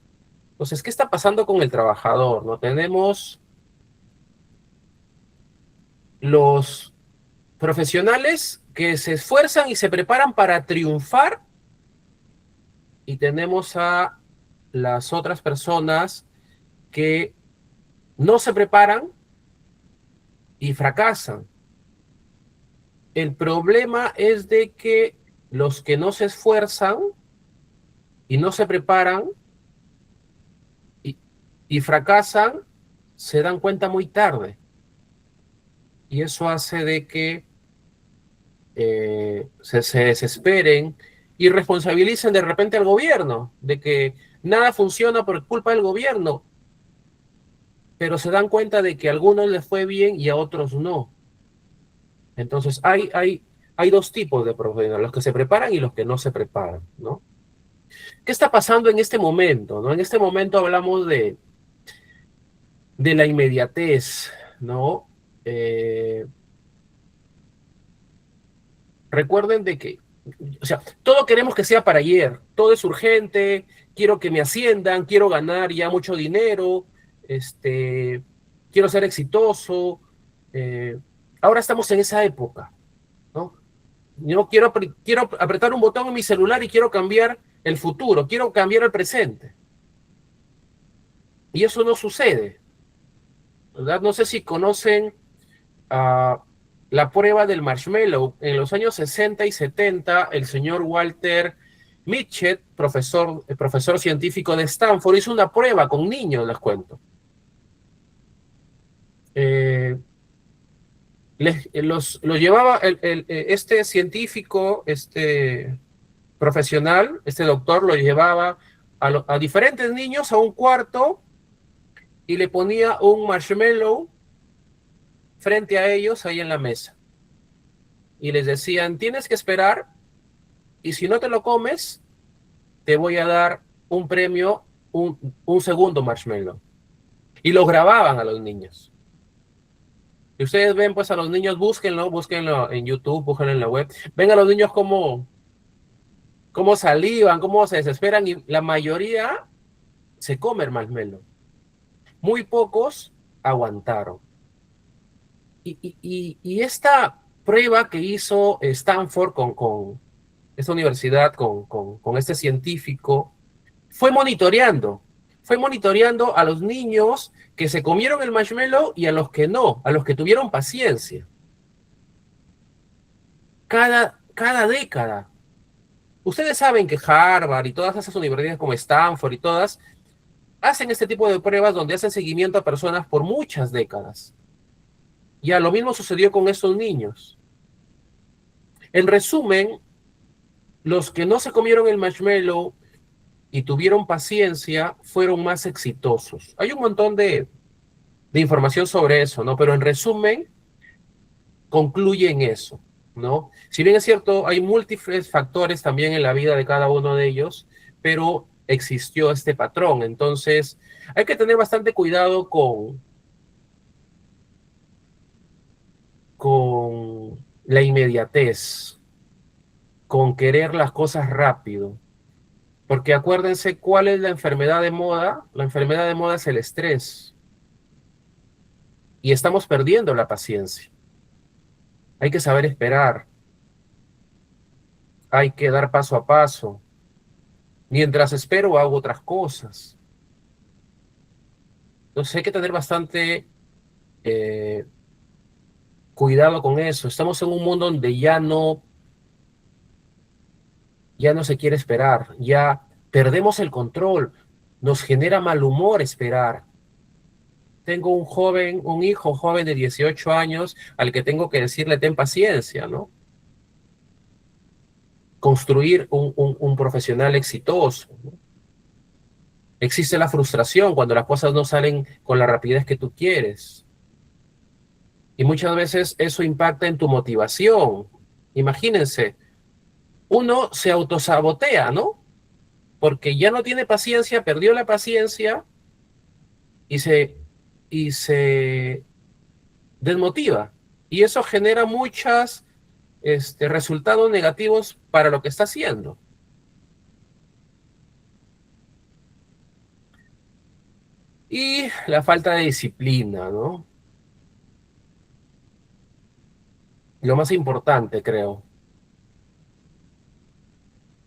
[SPEAKER 2] Entonces, ¿qué está pasando con el trabajador? ¿No? Tenemos los profesionales que se esfuerzan y se preparan para triunfar, y tenemos a las otras personas que no se preparan y fracasan. El problema es de que los que no se esfuerzan y no se preparan y, y fracasan, se dan cuenta muy tarde. Y eso hace de que se desesperen y responsabilicen de repente al gobierno, de que nada funciona por culpa del gobierno, pero se dan cuenta de que a algunos les fue bien y a otros no. Entonces hay dos tipos de profesionales, los que se preparan y los que no se preparan, ¿no? ¿Qué está pasando en este momento, no? En este momento hablamos de la inmediatez, ¿no? Recuerden de que, o sea, todo queremos que sea para ayer, todo es urgente, quiero que me asciendan, quiero ganar ya mucho dinero, quiero ser exitoso. eh, Ahora estamos en esa época, ¿no? Yo quiero apretar un botón en mi celular y quiero cambiar el futuro, quiero cambiar el presente. Y eso no sucede, ¿verdad? No sé si conocen la prueba del marshmallow. En los años 60 y 70, el señor Walter Mitchell, profesor científico de Stanford, hizo una prueba con niños, les cuento. Los llevaba este científico, este profesional, este doctor, lo llevaba a diferentes niños a un cuarto y le ponía un marshmallow frente a ellos ahí en la mesa. Y les decían, tienes que esperar, y si no te lo comes, te voy a dar un premio, un segundo marshmallow. Y lo grababan a los niños. Y ustedes ven pues a los niños, búsquenlo en YouTube, búsquenlo en la web. Ven a los niños cómo salivan, cómo se desesperan, y la mayoría se come el marshmallow. Muy pocos aguantaron. Y esta prueba que hizo Stanford con esta universidad, con este científico, fue monitoreando a los niños que se comieron el marshmallow y a los que no, a los que tuvieron paciencia. Cada década. Ustedes saben que Harvard y todas esas universidades como Stanford y todas hacen este tipo de pruebas donde hacen seguimiento a personas por muchas décadas. Ya lo mismo sucedió con estos niños. En resumen, los que no se comieron el marshmallow y tuvieron paciencia fueron más exitosos. Hay un montón de información sobre eso, ¿no? Pero en resumen, concluye en eso, ¿no? Si bien es cierto, hay múltiples factores también en la vida de cada uno de ellos, pero existió este patrón. Entonces, hay que tener bastante cuidado con la inmediatez, con querer las cosas rápido. Porque acuérdense cuál es la enfermedad de moda. La enfermedad de moda es el estrés. Y estamos perdiendo la paciencia. Hay que saber esperar. Hay que dar paso a paso. Mientras espero hago otras cosas. Entonces hay que tener bastante eh, cuidado con eso. Estamos en un mundo donde ya no se quiere esperar. Ya perdemos el control. Nos genera mal humor esperar. Tengo un hijo joven de 18 años al que tengo que decirle ten paciencia, ¿no? Construir un profesional exitoso, ¿no? Existe la frustración cuando las cosas no salen con la rapidez que tú quieres. Y muchas veces eso impacta en tu motivación. Imagínense, uno se autosabotea, ¿no? Porque ya no tiene paciencia, perdió la paciencia y se desmotiva. Y eso genera muchos resultados negativos para lo que está haciendo. Y la falta de disciplina, ¿no? lo más importante, creo.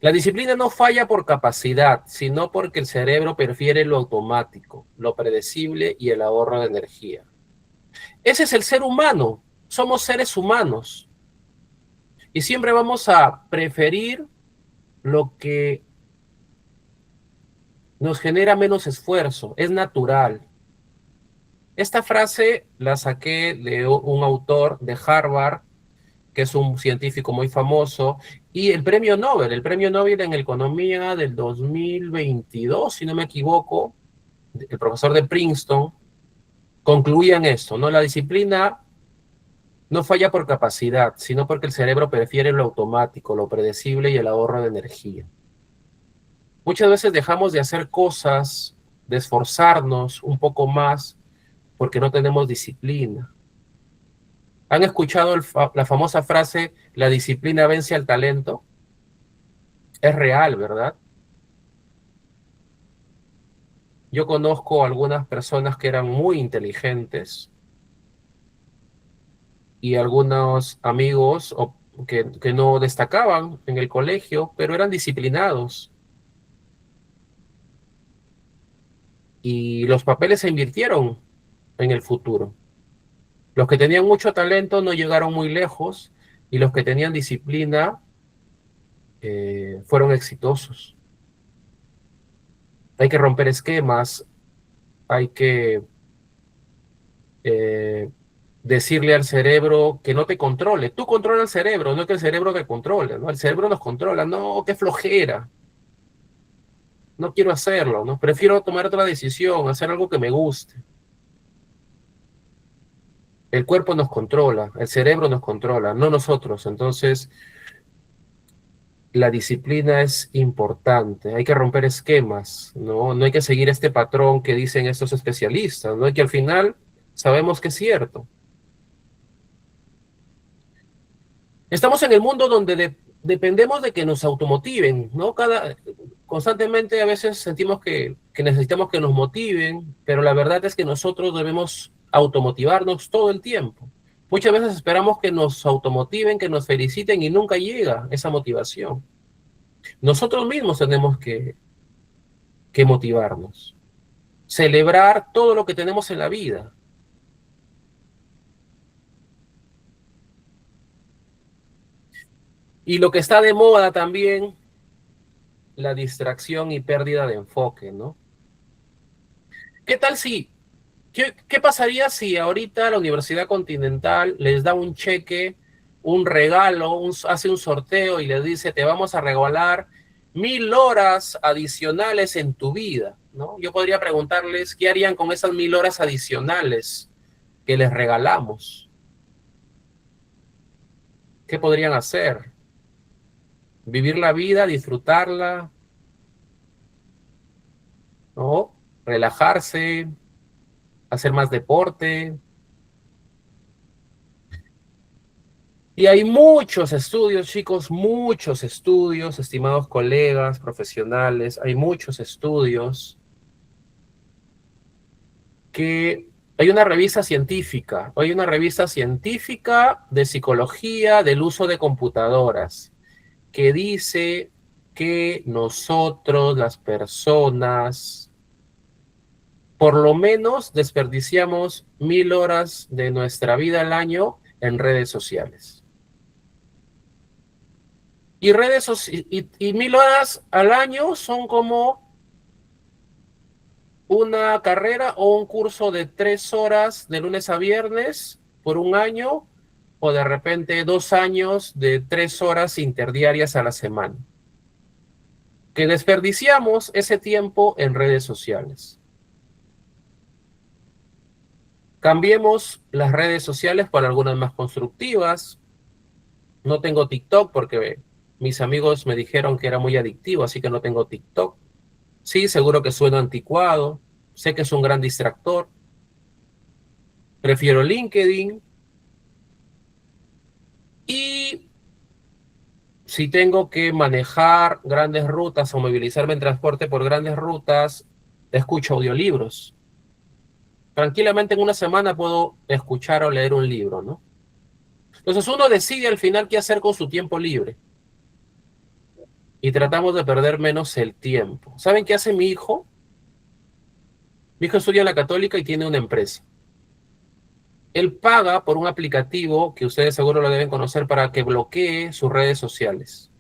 [SPEAKER 2] La disciplina no falla por capacidad, sino porque el cerebro prefiere lo automático, lo predecible y el ahorro de energía. Ese es el ser humano. Somos seres humanos. Y siempre vamos a preferir lo que nos genera menos esfuerzo. Es natural. Esta frase la saqué de un autor de Harvard, que es un científico muy famoso, y el premio Nobel en Economía del 2022, si no me equivoco, el profesor de Princeton, concluía en esto, ¿no? La disciplina no falla por capacidad, sino porque el cerebro prefiere lo automático, lo predecible y el ahorro de energía. Muchas veces dejamos de hacer cosas, de esforzarnos un poco más, porque no tenemos disciplina. ¿Han escuchado la famosa frase, la disciplina vence al talento? Es real, ¿verdad? Yo conozco algunas personas que eran muy inteligentes y algunos amigos que no destacaban en el colegio, pero eran disciplinados. Y los papeles se invirtieron en el futuro. Los que tenían mucho talento no llegaron muy lejos y los que tenían disciplina fueron exitosos. Hay que romper esquemas, hay que eh, decirle al cerebro que no te controle. Tú controla el cerebro, no que el cerebro te controle, ¿no? El cerebro nos controla, no, qué flojera, no quiero hacerlo, ¿no? Prefiero tomar otra decisión, hacer algo que me guste. El cuerpo nos controla, el cerebro nos controla, no nosotros. Entonces, la disciplina es importante, hay que romper esquemas, ¿no? No hay que seguir este patrón que dicen estos especialistas, ¿no? Y que al final sabemos que es cierto. Estamos en el mundo donde dependemos de que nos automotiven, ¿no? Constantemente a veces sentimos que necesitamos que nos motiven, pero la verdad es que nosotros debemos automotivarnos todo el tiempo. Muchas veces esperamos que nos automotiven, que nos feliciten y nunca llega esa motivación. Nosotros mismos tenemos que motivarnos, celebrar todo lo que tenemos en la vida. Y lo que está de moda también, la distracción y pérdida de enfoque, ¿no? ¿Qué tal si, qué pasaría si ahorita la Universidad Continental les da un cheque, un regalo, hace un sorteo y les dice, te vamos a regalar 1000 horas adicionales en tu vida, ¿no? Yo podría preguntarles, ¿qué harían con esas 1000 horas adicionales que les regalamos? ¿Qué podrían hacer? Vivir la vida, disfrutarla, ¿no? Relajarse, hacer más deporte. Y hay muchos estudios, chicos, muchos estudios, estimados colegas, profesionales, hay muchos estudios que hay una revista científica de psicología del uso de computadoras que dice que nosotros, las personas, por lo menos desperdiciamos 1000 horas de nuestra vida al año en redes sociales. Y 1000 horas al año son como una carrera o un curso de 3 horas de lunes a viernes por un año, o de repente 2 años de 3 horas interdiarias a la semana. Que desperdiciamos ese tiempo en redes sociales. Cambiemos las redes sociales por algunas más constructivas. No tengo TikTok porque mis amigos me dijeron que era muy adictivo, así que no tengo TikTok. Sí, seguro que sueno anticuado, sé que es un gran distractor. Prefiero LinkedIn. Y si tengo que manejar grandes rutas o movilizarme en transporte por grandes rutas, escucho audiolibros. Tranquilamente en una semana puedo escuchar o leer un libro, ¿no? Entonces uno decide al final qué hacer con su tiempo libre. Y tratamos de perder menos el tiempo. ¿Saben qué hace mi hijo? Mi hijo estudia en la Católica y tiene una empresa. Él paga por un aplicativo que ustedes seguro lo deben conocer para que bloquee sus redes sociales.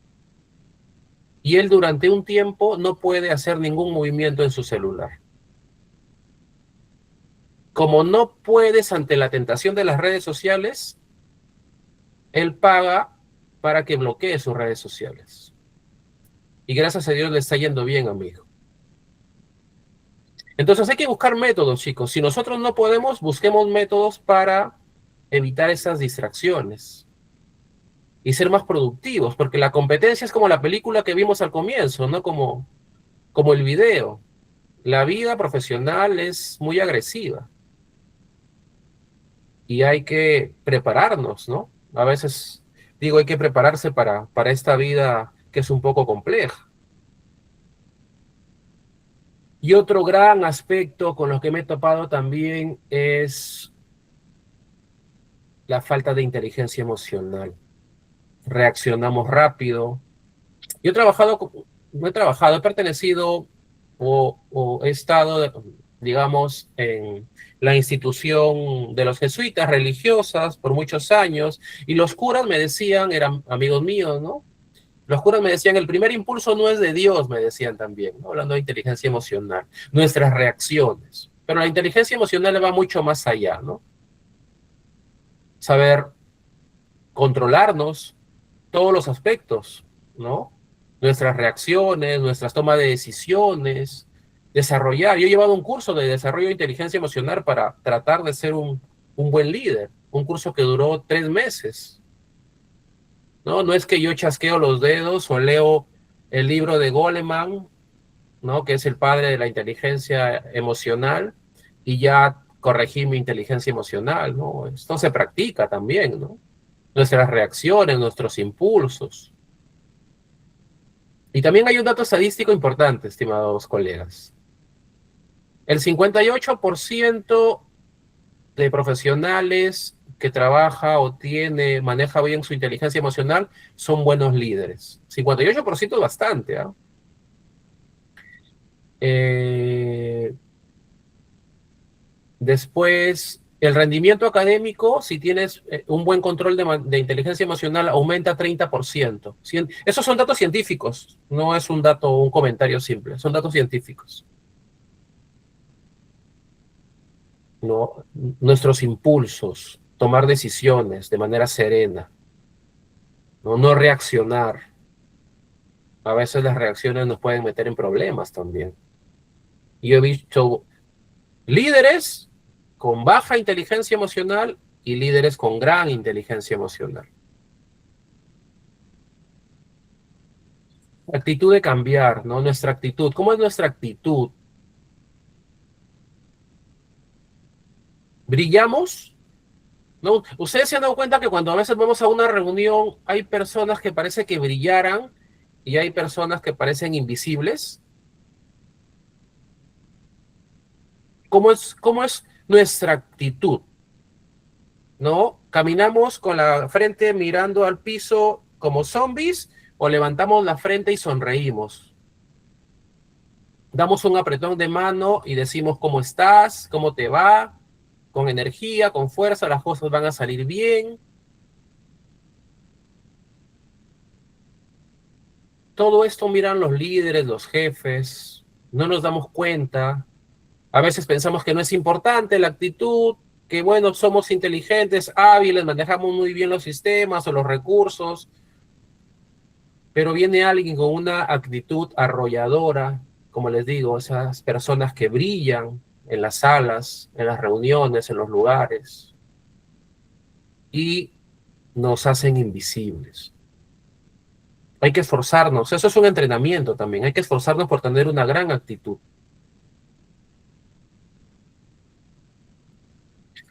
[SPEAKER 2] Y él durante un tiempo no puede hacer ningún movimiento en su celular. Como no puedes ante la tentación de las redes sociales, él paga para que bloquee sus redes sociales. Y gracias a Dios le está yendo bien a mi hijo. Entonces hay que buscar métodos, chicos. Si nosotros no podemos, busquemos métodos para evitar esas distracciones y ser más productivos, porque la competencia es como la película que vimos al comienzo, ¿no? Como el video. La vida profesional es muy agresiva y hay que prepararnos, ¿no? A veces digo, hay que prepararse para esta vida que es un poco compleja. Y otro gran aspecto con los que me he topado también es la falta de inteligencia emocional. Reaccionamos rápido. Yo he pertenecido o he estado, digamos, en la institución de los jesuitas religiosas por muchos años, y los curas me decían, eran amigos míos, ¿no? Los curas me decían, el primer impulso no es de Dios, me decían también, ¿no? Hablando de inteligencia emocional, nuestras reacciones. Pero la inteligencia emocional va mucho más allá, ¿no? Saber controlarnos, todos los aspectos, ¿no? Nuestras reacciones, nuestras tomas de decisiones, desarrollar. Yo he llevado un curso de desarrollo de inteligencia emocional para tratar de ser un buen líder, un curso que duró 3 meses, ¿no? No es que yo chasqueo los dedos o leo el libro de Goleman, ¿no? Que es el padre de la inteligencia emocional, y ya corregí mi inteligencia emocional, ¿no? Esto se practica también, ¿no? Nuestras reacciones, nuestros impulsos. Y también hay un dato estadístico importante, estimados colegas. El 58% de profesionales que trabaja o maneja bien su inteligencia emocional son buenos líderes. 58% es bastante, ¿eh? Después, el rendimiento académico, si tienes un buen control de inteligencia emocional, aumenta 30%. Esos son datos científicos, no es un comentario simple, son datos científicos. ¿No? Nuestros impulsos, tomar decisiones de manera serena, no reaccionar. A veces las reacciones nos pueden meter en problemas también. Yo he visto líderes con baja inteligencia emocional y líderes con gran inteligencia emocional. Actitud de cambiar, ¿no? Nuestra actitud. ¿Cómo es nuestra actitud? ¿Brillamos? ¿No? Ustedes se han dado cuenta que cuando a veces vamos a una reunión hay personas que parece que brillaran y hay personas que parecen invisibles. ¿Cómo es nuestra actitud? ¿No? ¿Caminamos con la frente mirando al piso como zombies o levantamos la frente y sonreímos? Damos un apretón de mano y decimos cómo estás, cómo te va, con energía, con fuerza, las cosas van a salir bien. Todo esto miran los líderes, los jefes, no nos damos cuenta. A veces pensamos que no es importante la actitud, que bueno, somos inteligentes, hábiles, manejamos muy bien los sistemas o los recursos, pero viene alguien con una actitud arrolladora, como les digo, esas personas que brillan en las salas, en las reuniones, en los lugares, y nos hacen invisibles. Hay que esforzarnos, eso es un entrenamiento también, hay que esforzarnos por tener una gran actitud.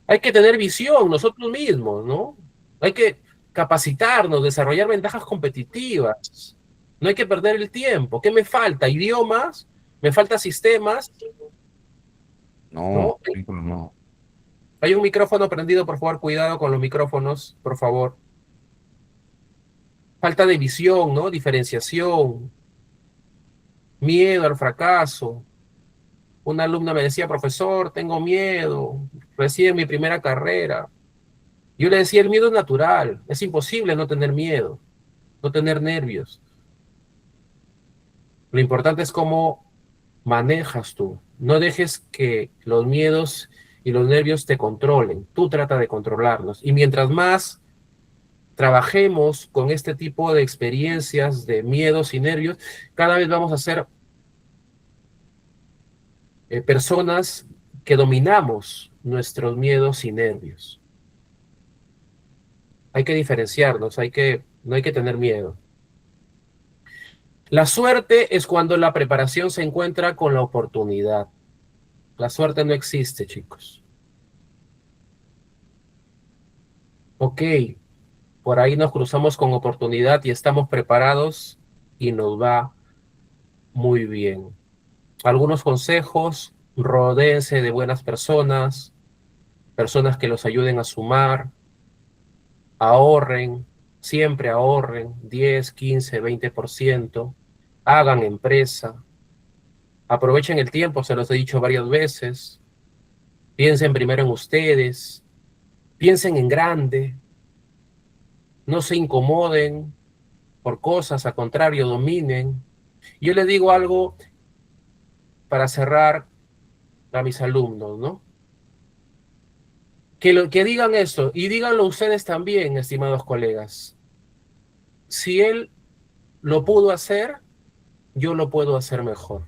[SPEAKER 2] Hay que tener visión nosotros mismos, ¿no? Hay que capacitarnos, desarrollar ventajas competitivas. No hay que perder el tiempo. ¿Qué me falta? ¿Idiomas? ¿Me falta sistemas?
[SPEAKER 3] No,
[SPEAKER 2] ¿No?
[SPEAKER 3] no.
[SPEAKER 2] Hay un micrófono prendido, por favor, cuidado con los micrófonos, por favor. Falta de visión, ¿no? Diferenciación, miedo al fracaso. Una alumna me decía, profesor, tengo miedo, recién mi primera carrera. Yo le decía, el miedo es natural, es imposible no tener miedo, no tener nervios. Lo importante es cómo manejas tú. No dejes que los miedos y los nervios te controlen. Tú trata de controlarlos. Y mientras más trabajemos con este tipo de experiencias de miedos y nervios, cada vez vamos a ser personas que dominamos nuestros miedos y nervios. Hay que diferenciarnos, no hay que tener miedo. La suerte es cuando la preparación se encuentra con la oportunidad. La suerte no existe, chicos. Ok, por ahí nos cruzamos con oportunidad y estamos preparados y nos va muy bien. Algunos consejos: rodéense de buenas personas, personas que los ayuden a sumar, ahorren, siempre ahorren 10, 15, 20%, hagan empresa, aprovechen el tiempo, se los he dicho varias veces, piensen primero en ustedes, piensen en grande, no se incomoden por cosas, al contrario, dominen. Yo les digo algo para cerrar a mis alumnos, ¿no? Que digan esto, y díganlo ustedes también, estimados colegas. Si él lo pudo hacer, yo lo puedo hacer mejor.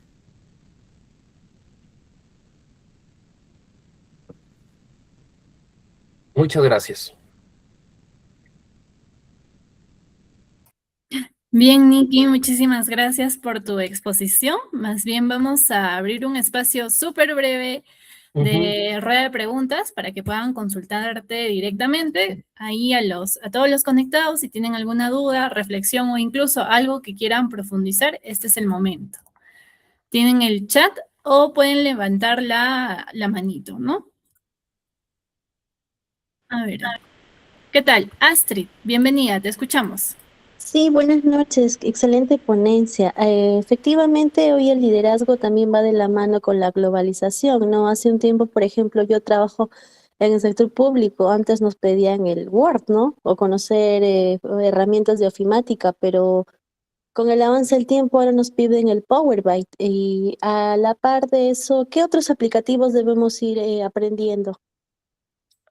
[SPEAKER 2] Muchas gracias.
[SPEAKER 1] Bien, Nikki, muchísimas gracias por tu exposición. Más bien vamos a abrir un espacio súper breve de rueda de preguntas para que puedan consultarte directamente ahí a todos los conectados. Si tienen alguna duda, reflexión o incluso algo que quieran profundizar, este es el momento. Tienen el chat o pueden levantar la manito, ¿no? A ver. ¿Qué tal? Astrid, bienvenida, te escuchamos.
[SPEAKER 3] Sí, buenas noches, excelente ponencia. Efectivamente, hoy el liderazgo también va de la mano con la globalización, ¿no? Hace un tiempo, por ejemplo, yo trabajo en el sector público, antes nos pedían el Word, ¿no? O conocer herramientas de ofimática, pero con el avance del tiempo ahora nos piden el Power BI. Y a la par de eso, ¿qué otros aplicativos debemos ir aprendiendo?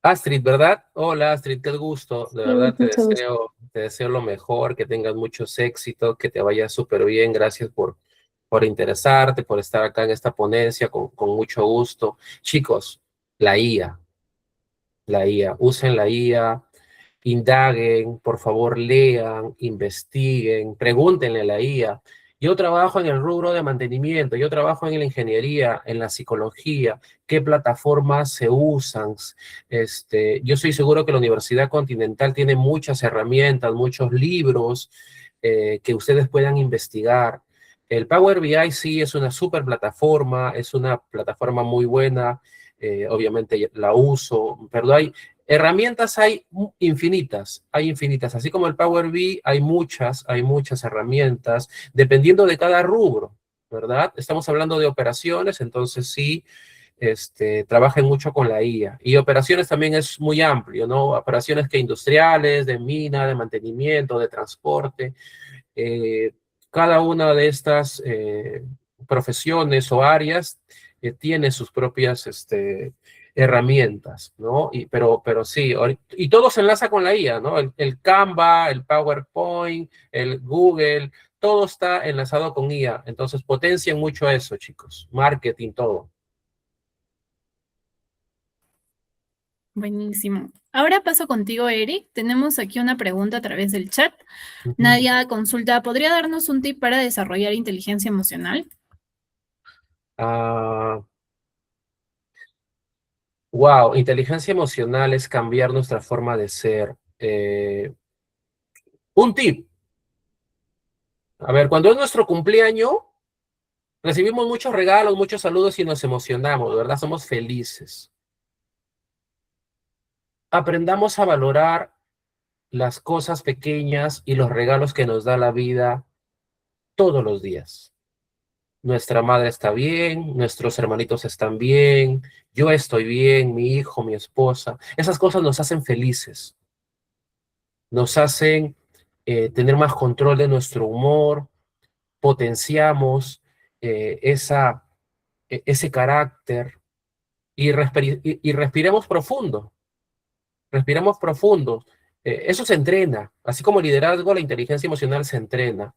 [SPEAKER 2] Astrid, ¿verdad? Hola Astrid, qué gusto. De
[SPEAKER 3] Sí,
[SPEAKER 2] verdad
[SPEAKER 3] mucho gusto.
[SPEAKER 2] te deseo lo mejor, que tengas muchos éxitos, que te vaya súper bien. Gracias por interesarte, por estar acá en esta ponencia con mucho gusto. Chicos, la IA, usen la IA, indaguen, por favor lean, investiguen, pregúntenle a la IA. Yo trabajo en el rubro de mantenimiento, yo trabajo en la ingeniería, en la psicología, qué plataformas se usan. Yo estoy seguro que la Universidad Continental tiene muchas herramientas, muchos libros que ustedes puedan investigar. El Power BI sí es una super plataforma, es una plataforma muy buena, obviamente la uso, pero herramientas hay infinitas, así como el Power BI hay muchas herramientas, dependiendo de cada rubro, ¿verdad? Estamos hablando de operaciones, entonces sí, trabajen mucho con la IA. Y operaciones también es muy amplio, ¿no? Operaciones que industriales, de mina, de mantenimiento, de transporte. Eh, Cada una de estas profesiones o áreas tiene sus propias herramientas, ¿no? Pero sí, y todo se enlaza con la IA, ¿no? El Canva, el PowerPoint, el Google, todo está enlazado con IA. Entonces potencian mucho eso, chicos. Marketing, todo.
[SPEAKER 1] Buenísimo. Ahora paso contigo, Eric. Tenemos aquí una pregunta a través del chat.
[SPEAKER 2] Ujú.
[SPEAKER 1] Nadia consulta, ¿podría darnos un tip para desarrollar inteligencia emocional?
[SPEAKER 2] Wow, inteligencia emocional es cambiar nuestra forma de ser. Un tip. A ver, cuando es nuestro cumpleaños, recibimos muchos regalos, muchos saludos y nos emocionamos, ¿verdad? Somos felices. aprendamos a valorar las cosas pequeñas y los regalos que nos da la vida todos los días. Nuestra madre está bien, nuestros hermanitos están bien, yo estoy bien, mi hijo, mi esposa. Esas cosas nos hacen felices, nos hacen tener más control de nuestro humor, potenciamos ese carácter y respiremos profundo, respiramos profundo. Eso se entrena, así como el liderazgo, la inteligencia emocional se entrena.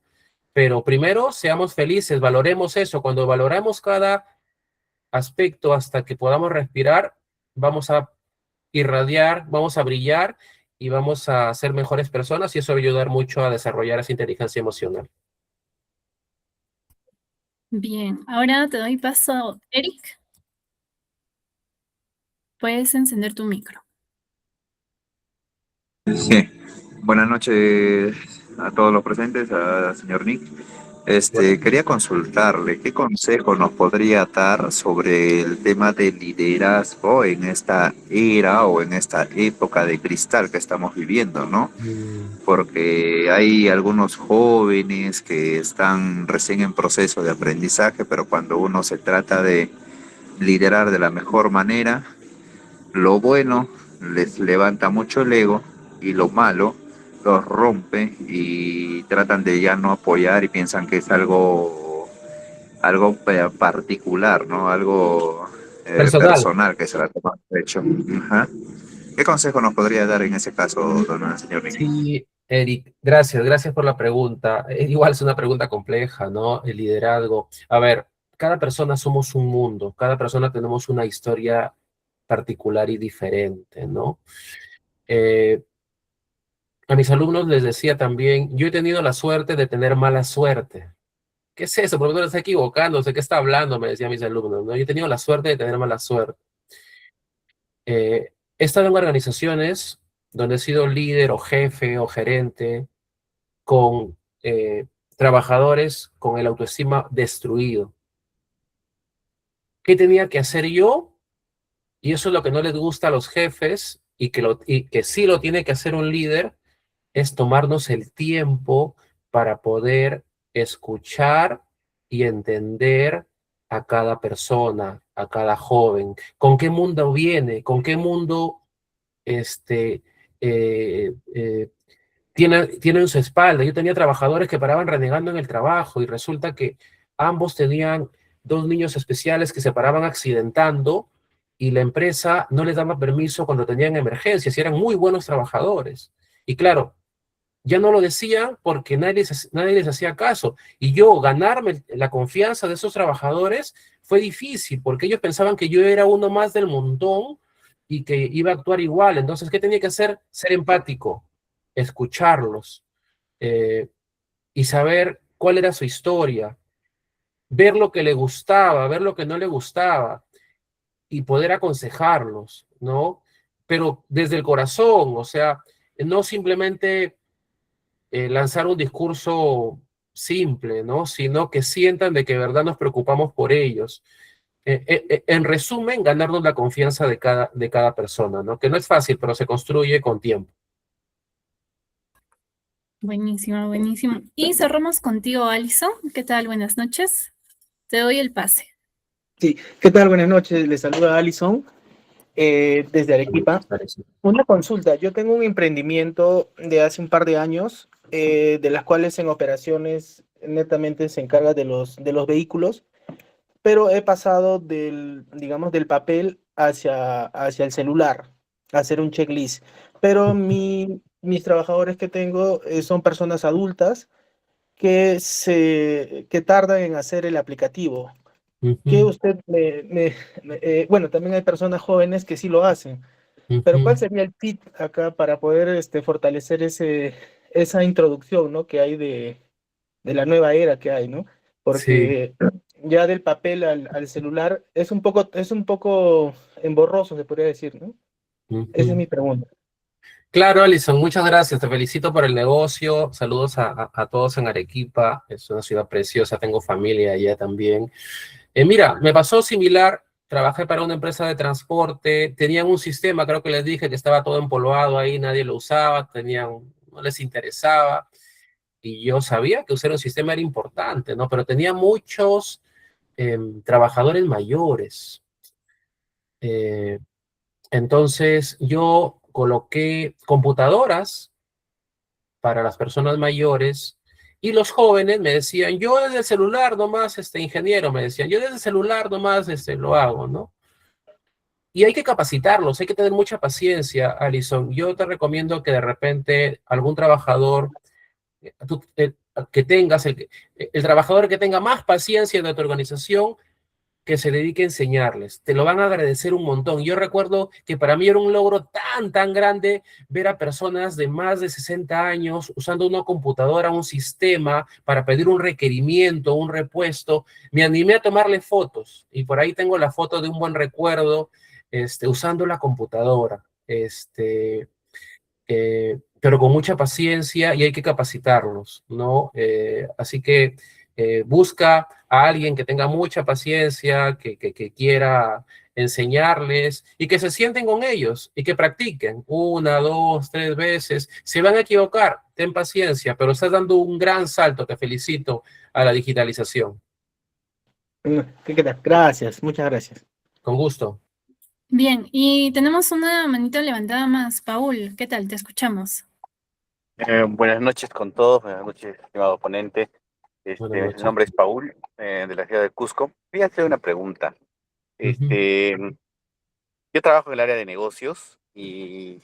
[SPEAKER 2] Pero primero seamos felices, valoremos eso. Cuando valoramos cada aspecto hasta que podamos respirar, vamos a irradiar, vamos a brillar y vamos a ser mejores personas y eso va a ayudar mucho a desarrollar esa inteligencia emocional.
[SPEAKER 1] Bien, ahora te doy paso, Eric. Puedes encender tu micro.
[SPEAKER 4] Sí, buenas noches a todos los presentes, al señor Nick.
[SPEAKER 2] Bueno,
[SPEAKER 4] Quería consultarle qué consejo nos podría dar sobre el tema del liderazgo en esta era o en esta época de cristal que estamos viviendo, ¿no? Porque hay algunos jóvenes que están recién en proceso de aprendizaje, pero cuando uno se trata de liderar de la mejor manera, lo bueno les levanta mucho el ego y lo malo los rompe y tratan de ya no apoyar y piensan que es algo particular, ¿no? Algo
[SPEAKER 2] personal.
[SPEAKER 4] personal que se la toma de hecho. Ajá. ¿Qué consejo nos podría dar en ese caso, don señor Nick?
[SPEAKER 2] Sí, Eric, gracias por la pregunta. Igual es una pregunta compleja, ¿no? El liderazgo. A ver, cada persona somos un mundo, cada persona tenemos una historia particular y diferente, ¿no? Eh, a mis alumnos les decía también, yo he tenido la suerte de tener mala suerte. ¿Qué es eso? ¿Por qué no está equivocando? ¿De qué está hablando? Me decían mis alumnos, ¿no? Yo he tenido la suerte de tener mala suerte. He estado en organizaciones donde he sido líder o jefe o gerente con trabajadores con el autoestima destruido. ¿Qué tenía que hacer yo? Y eso es lo que no les gusta a los jefes y que sí lo tiene que hacer un líder, es tomarnos el tiempo para poder escuchar y entender a cada persona, a cada joven, con qué mundo viene, con qué mundo este, tienen su espalda. Yo tenía trabajadores que paraban renegando en el trabajo y resulta que ambos tenían dos niños especiales que se paraban accidentando y la empresa no les daba permiso cuando tenían emergencias y eran muy buenos trabajadores. Y claro, ya no lo decían porque nadie les hacía caso. Y yo ganarme la confianza de esos trabajadores fue difícil porque ellos pensaban que yo era uno más del montón y que iba a actuar igual. Entonces, ¿qué tenía que hacer? Ser empático, escucharlos y saber cuál era su historia, ver lo que le gustaba, ver lo que no le gustaba y poder aconsejarlos, ¿no? Pero desde el corazón, o sea, no simplemente lanzar un discurso simple, ¿no? Sino que sientan de que de verdad nos preocupamos por ellos. En resumen, ganarnos la confianza de cada persona, ¿no? Que no es fácil, pero se construye con tiempo.
[SPEAKER 1] Buenísimo, buenísimo. Y cerramos contigo, Alison. ¿Qué tal? Buenas noches. Te doy el pase.
[SPEAKER 5] Sí, ¿qué tal? Buenas noches. Les saluda Alison desde Arequipa. Una consulta. Yo tengo un emprendimiento de hace un par de años, de las cuales en operaciones netamente se encarga de los vehículos, pero he pasado digamos, del papel hacia el celular, a hacer un checklist. Pero mis trabajadores que tengo son personas adultas que tardan en hacer el aplicativo. Que usted bueno, también hay personas jóvenes que sí lo hacen, pero ¿cuál sería el tip acá para poder fortalecer esa introducción, ¿no? que hay de la nueva era que hay, ¿no?
[SPEAKER 2] Sí.
[SPEAKER 5] Porque ya del papel al celular es un poco emborroso, se podría decir, ¿no? Esa es mi pregunta.
[SPEAKER 2] Claro, Alison, muchas gracias. Te felicito por el negocio. Saludos a todos en Arequipa. Es una ciudad preciosa. Tengo familia allá también. Mira, me pasó similar trabajé para una empresa de transporte, tenían un sistema, creo que les dije que estaba todo empolvado ahí, nadie lo usaba, no les interesaba, y yo sabía que usar un sistema era importante, ¿no? Pero tenía muchos trabajadores mayores. Entonces yo coloqué computadoras para las personas mayores y los jóvenes me decían, yo desde el celular nomás, ingeniero, me decían, yo desde el celular nomás lo hago, ¿no? Y hay que capacitarlos, hay que tener mucha paciencia, Alison. Yo te recomiendo que de repente algún trabajador que tengas, el trabajador que tenga más paciencia de tu organización, que se dedique a enseñarles. Te lo van a agradecer un montón. Yo recuerdo que para mí era un logro tan grande ver a personas de más de 60 años usando una computadora, un sistema para pedir un requerimiento, un repuesto. Me animé a tomarle fotos y por ahí tengo la foto de un buen recuerdo usando la computadora. Pero con mucha paciencia y hay que capacitarlos, ¿no? Así que busca a alguien que tenga mucha paciencia, que quiera enseñarles y que se sienten con ellos y que practiquen 1, 2, 3 veces. Se van a equivocar, ten paciencia, pero estás dando un gran salto, te felicito, a la digitalización.
[SPEAKER 5] ¿Qué tal? Gracias, muchas gracias.
[SPEAKER 2] Con gusto.
[SPEAKER 1] Bien, y tenemos una manito levantada más. Paul, ¿qué tal? Te escuchamos.
[SPEAKER 6] Buenas noches con todos, buenas noches, estimado ponente.
[SPEAKER 2] Buenas
[SPEAKER 6] Mi
[SPEAKER 2] noches.
[SPEAKER 6] nombre es Paul, de la ciudad de Cusco. Voy a hacer una pregunta. Yo trabajo en el área de negocios y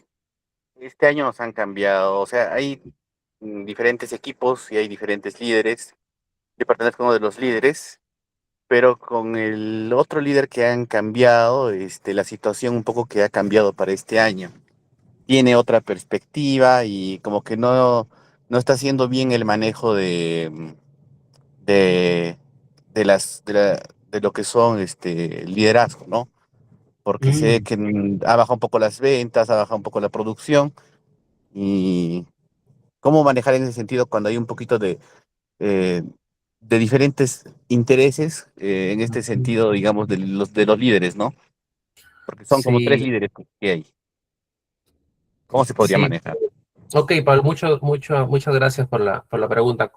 [SPEAKER 6] este año nos han cambiado, o sea, hay diferentes equipos y hay diferentes líderes. Yo pertenezco a uno de los líderes, pero con el otro líder que han cambiado, la situación un poco que ha cambiado para este año. Tiene otra perspectiva y como que no está haciendo bien el manejo de, de lo que son liderazgo, ¿no? Porque sé que ha bajado un poco las ventas, ha bajado un poco la producción y cómo manejar en ese sentido cuando hay un poquito de diferentes intereses en este sentido, digamos, de los líderes, ¿no? Porque son como 3
[SPEAKER 2] Sí,
[SPEAKER 6] líderes que hay. ¿Cómo se podría
[SPEAKER 2] sí.
[SPEAKER 6] manejar?
[SPEAKER 2] Ok, Pablo, muchas gracias por la pregunta.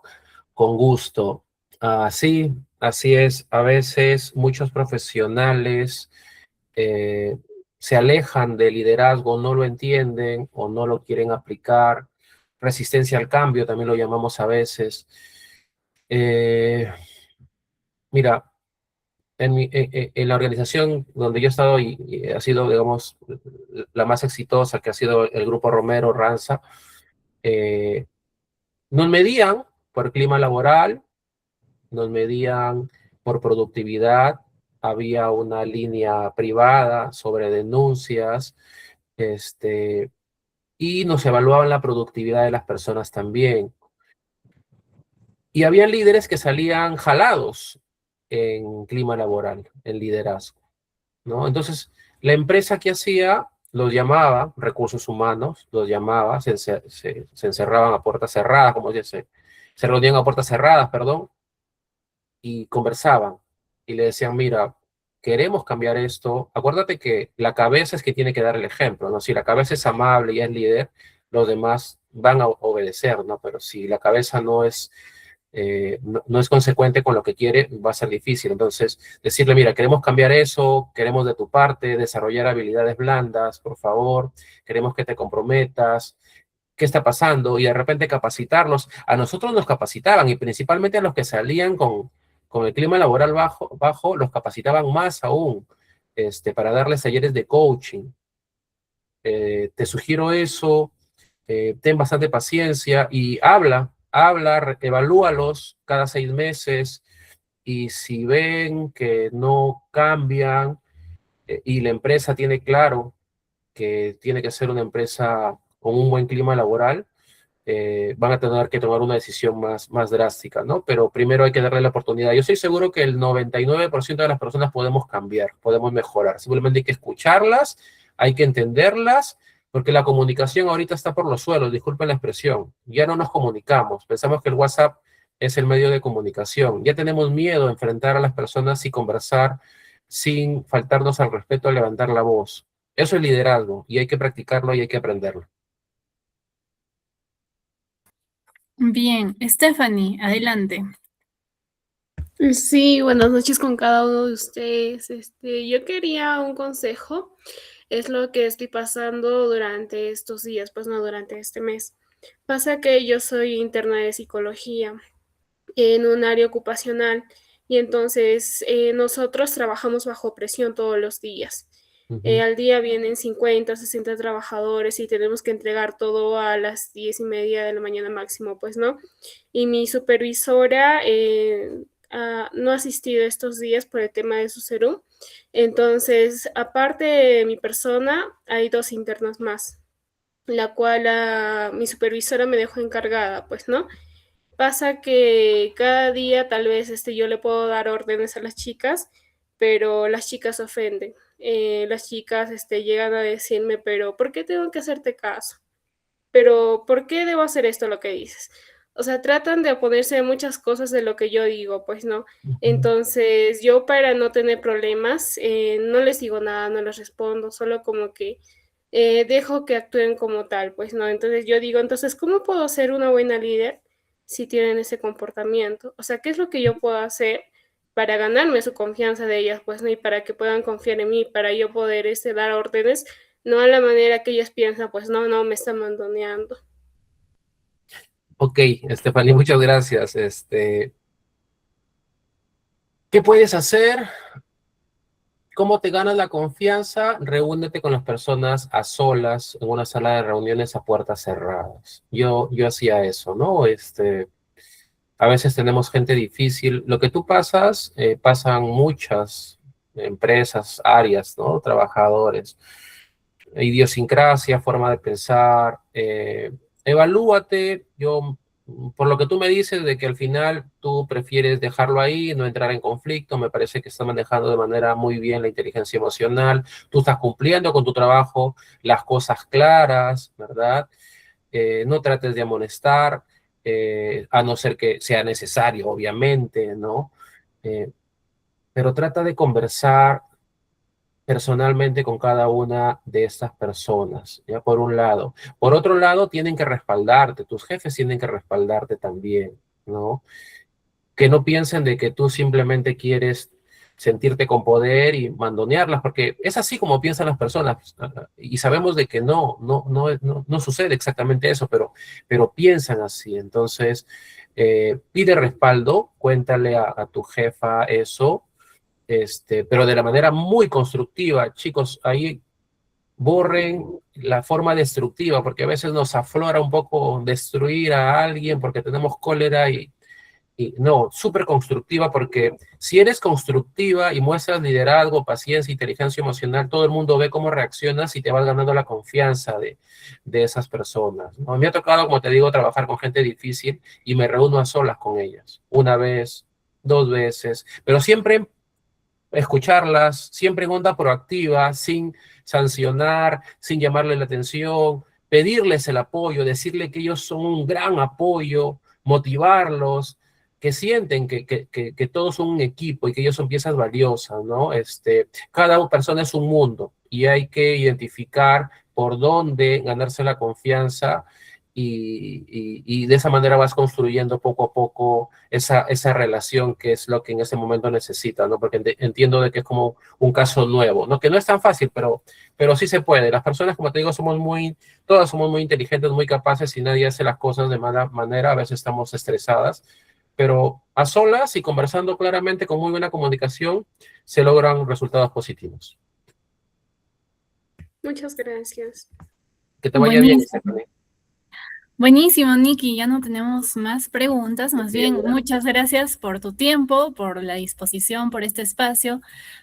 [SPEAKER 2] Con gusto. Sí, así es. A veces muchos profesionales se alejan del liderazgo, no lo entienden o no lo quieren aplicar. Resistencia al cambio, también lo llamamos a veces. Mira, en la organización donde yo he estado y ha sido, digamos, la más exitosa, que ha sido el Grupo Romero Ranza, nos medían por clima laboral, nos medían por productividad, había una línea privada sobre denuncias, y nos evaluaban la productividad de las personas también. Y había líderes que salían jalados en clima laboral, en liderazgo, ¿no? Entonces, la empresa que hacía, los llamaba, recursos humanos, los llamaba, se encerraban a puertas cerradas, como se reunían a puertas cerradas, perdón, y conversaban y le decían, mira, queremos cambiar esto. Acuérdate que la cabeza es que tiene que dar el ejemplo, ¿no? Si la cabeza es amable y es líder, los demás van a obedecer, ¿no? Pero si la cabeza no es consecuente con lo que quiere, va a ser difícil. Entonces, decirle, mira, queremos cambiar eso, queremos de tu parte desarrollar habilidades blandas, por favor, queremos que te comprometas, qué está pasando, y de repente capacitarlos. A nosotros nos capacitaban, y principalmente a los que salían con el clima laboral bajo, los capacitaban más aún, para darles talleres de coaching. Te sugiero eso, ten bastante paciencia y habla, evalúalos cada 6 meses, y si ven que no cambian y la empresa tiene claro que tiene que ser una empresa con un buen clima laboral, van a tener que tomar una decisión más drástica, ¿no? Pero primero hay que darle la oportunidad. Yo estoy seguro que el 99% de las personas podemos cambiar, podemos mejorar. Simplemente hay que escucharlas, hay que entenderlas, porque la comunicación ahorita está por los suelos, disculpen la expresión. Ya no nos comunicamos, pensamos que el WhatsApp es el medio de comunicación. Ya tenemos miedo a enfrentar a las personas y conversar sin faltarnos al respeto a levantar la voz. Eso es liderazgo y hay que practicarlo y hay que aprenderlo.
[SPEAKER 1] Bien, Stephanie, adelante.
[SPEAKER 7] Sí, buenas noches con cada uno de ustedes. Yo quería un consejo. Es lo que estoy pasando durante estos días, pues no durante este mes. Pasa que yo soy interna de psicología en un área ocupacional y entonces nosotros trabajamos bajo presión todos los días. Al día vienen 50, 60 trabajadores y tenemos que entregar todo a las 10:30 de la mañana máximo, pues, ¿no? Y mi supervisora no ha asistido estos días por el tema de su serum. Entonces, aparte de mi persona, hay 2 internas más, la cual mi supervisora me dejó encargada, pues, ¿no? Pasa que cada día tal vez yo le puedo dar órdenes a las chicas, pero las chicas se ofenden. Las chicas llegan a decirme, pero ¿por qué tengo que hacerte caso? Pero ¿por qué debo hacer esto lo que dices? O sea, tratan de oponerse a muchas cosas de lo que yo digo, pues no. Entonces, yo para no tener problemas, no les digo nada, no les respondo, solo como que dejo que actúen como tal, pues no. Entonces yo digo, entonces, ¿cómo puedo ser una buena líder si tienen ese comportamiento? O sea, ¿qué es lo que yo puedo hacer para ganarme su confianza de ellas, pues no? Y para que puedan confiar en mí, para yo poder dar órdenes, no a la manera que ellas piensan, pues no, no, me están mandoneando.
[SPEAKER 2] Ok, Estefanía, muchas gracias. ¿Qué puedes hacer? ¿Cómo te ganas la confianza? Reúnete con las personas a solas en una sala de reuniones a puertas cerradas. Yo hacía eso, ¿no? A veces tenemos gente difícil. Lo que tú pasas, pasan muchas empresas, áreas, ¿no? Trabajadores. Idiosincrasia, forma de pensar. Evalúate. Por lo que tú me dices de que al final tú prefieres dejarlo ahí, no entrar en conflicto, me parece que estás manejando de manera muy bien la inteligencia emocional, tú estás cumpliendo con tu trabajo, las cosas claras, ¿verdad? No trates de amonestar, a no ser que sea necesario, obviamente, ¿no? Eh, pero trata de conversar personalmente con cada una de estas personas, ya por un lado. Por otro lado, tienen que respaldarte, tus jefes tienen que respaldarte también, ¿no? Que no piensen de que tú simplemente quieres sentirte con poder y mandonearlas, porque es así como piensan las personas, y sabemos de que no sucede exactamente eso, pero piensan así. Entonces, pide respaldo, cuéntale a tu jefa eso, pero de la manera muy constructiva. Chicos, ahí borren la forma destructiva, porque a veces nos aflora un poco destruir a alguien porque tenemos cólera y no, súper constructiva, porque si eres constructiva y muestras liderazgo, paciencia, inteligencia emocional, todo el mundo ve cómo reaccionas y te vas ganando la confianza de esas personas, ¿no? Me ha tocado, como te digo, trabajar con gente difícil y me reúno a solas con ellas, una vez, dos veces, pero siempre escucharlas, siempre en onda proactiva, sin sancionar, sin llamarle la atención, pedirles el apoyo, decirle que ellos son un gran apoyo, motivarlos, que sienten que todos son un equipo y que ellos son piezas valiosas, ¿no? Cada persona es un mundo y hay que identificar por dónde ganarse la confianza y de esa manera vas construyendo poco a poco esa relación que es lo que en ese momento necesita, ¿no? Porque entiendo de que es como un caso nuevo, ¿no? Que no es tan fácil, pero sí se puede. Las personas, como te digo, todas somos muy inteligentes, muy capaces y nadie hace las cosas de mala manera, a veces estamos estresadas, pero a solas y conversando claramente con muy buena comunicación se logran resultados positivos.
[SPEAKER 7] Muchas gracias.
[SPEAKER 2] Que te vaya bien,
[SPEAKER 1] Buenísimo.
[SPEAKER 2] Stephanie.
[SPEAKER 1] Buenísimo, Nikki. Ya no tenemos más preguntas. Más
[SPEAKER 2] Bien,
[SPEAKER 1] bien, muchas gracias por tu tiempo, por la disposición, por este espacio,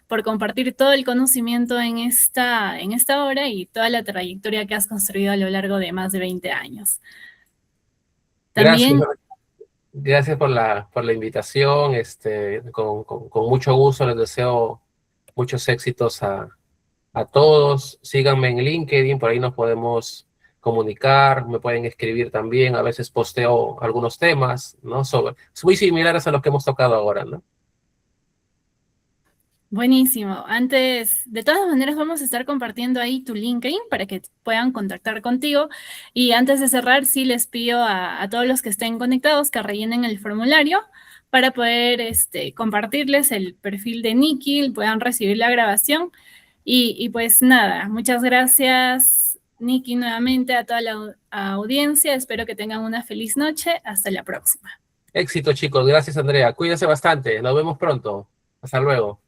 [SPEAKER 1] por compartir todo el conocimiento en esta hora y toda la trayectoria que has construido a lo largo de más de 20 años.
[SPEAKER 2] Gracias.
[SPEAKER 1] También,
[SPEAKER 2] Gracias por la invitación. Con mucho gusto les deseo muchos éxitos a todos. Síganme en LinkedIn, por ahí nos podemos comunicar, me pueden escribir también. A veces posteo algunos temas, ¿no? Muy similares a los que hemos tocado ahora, ¿no?
[SPEAKER 1] Buenísimo. Antes, de todas maneras, vamos a estar compartiendo ahí tu LinkedIn para que puedan contactar contigo. Y antes de cerrar, sí les pido a todos los que estén conectados que rellenen el formulario para poder compartirles el perfil de Nikki, puedan recibir la grabación. Y pues nada, muchas gracias, Nikki, nuevamente a toda la audiencia. Espero que tengan una feliz noche. Hasta la próxima.
[SPEAKER 2] Éxito, chicos. Gracias, Andrea. Cuídense bastante. Nos vemos pronto. Hasta luego.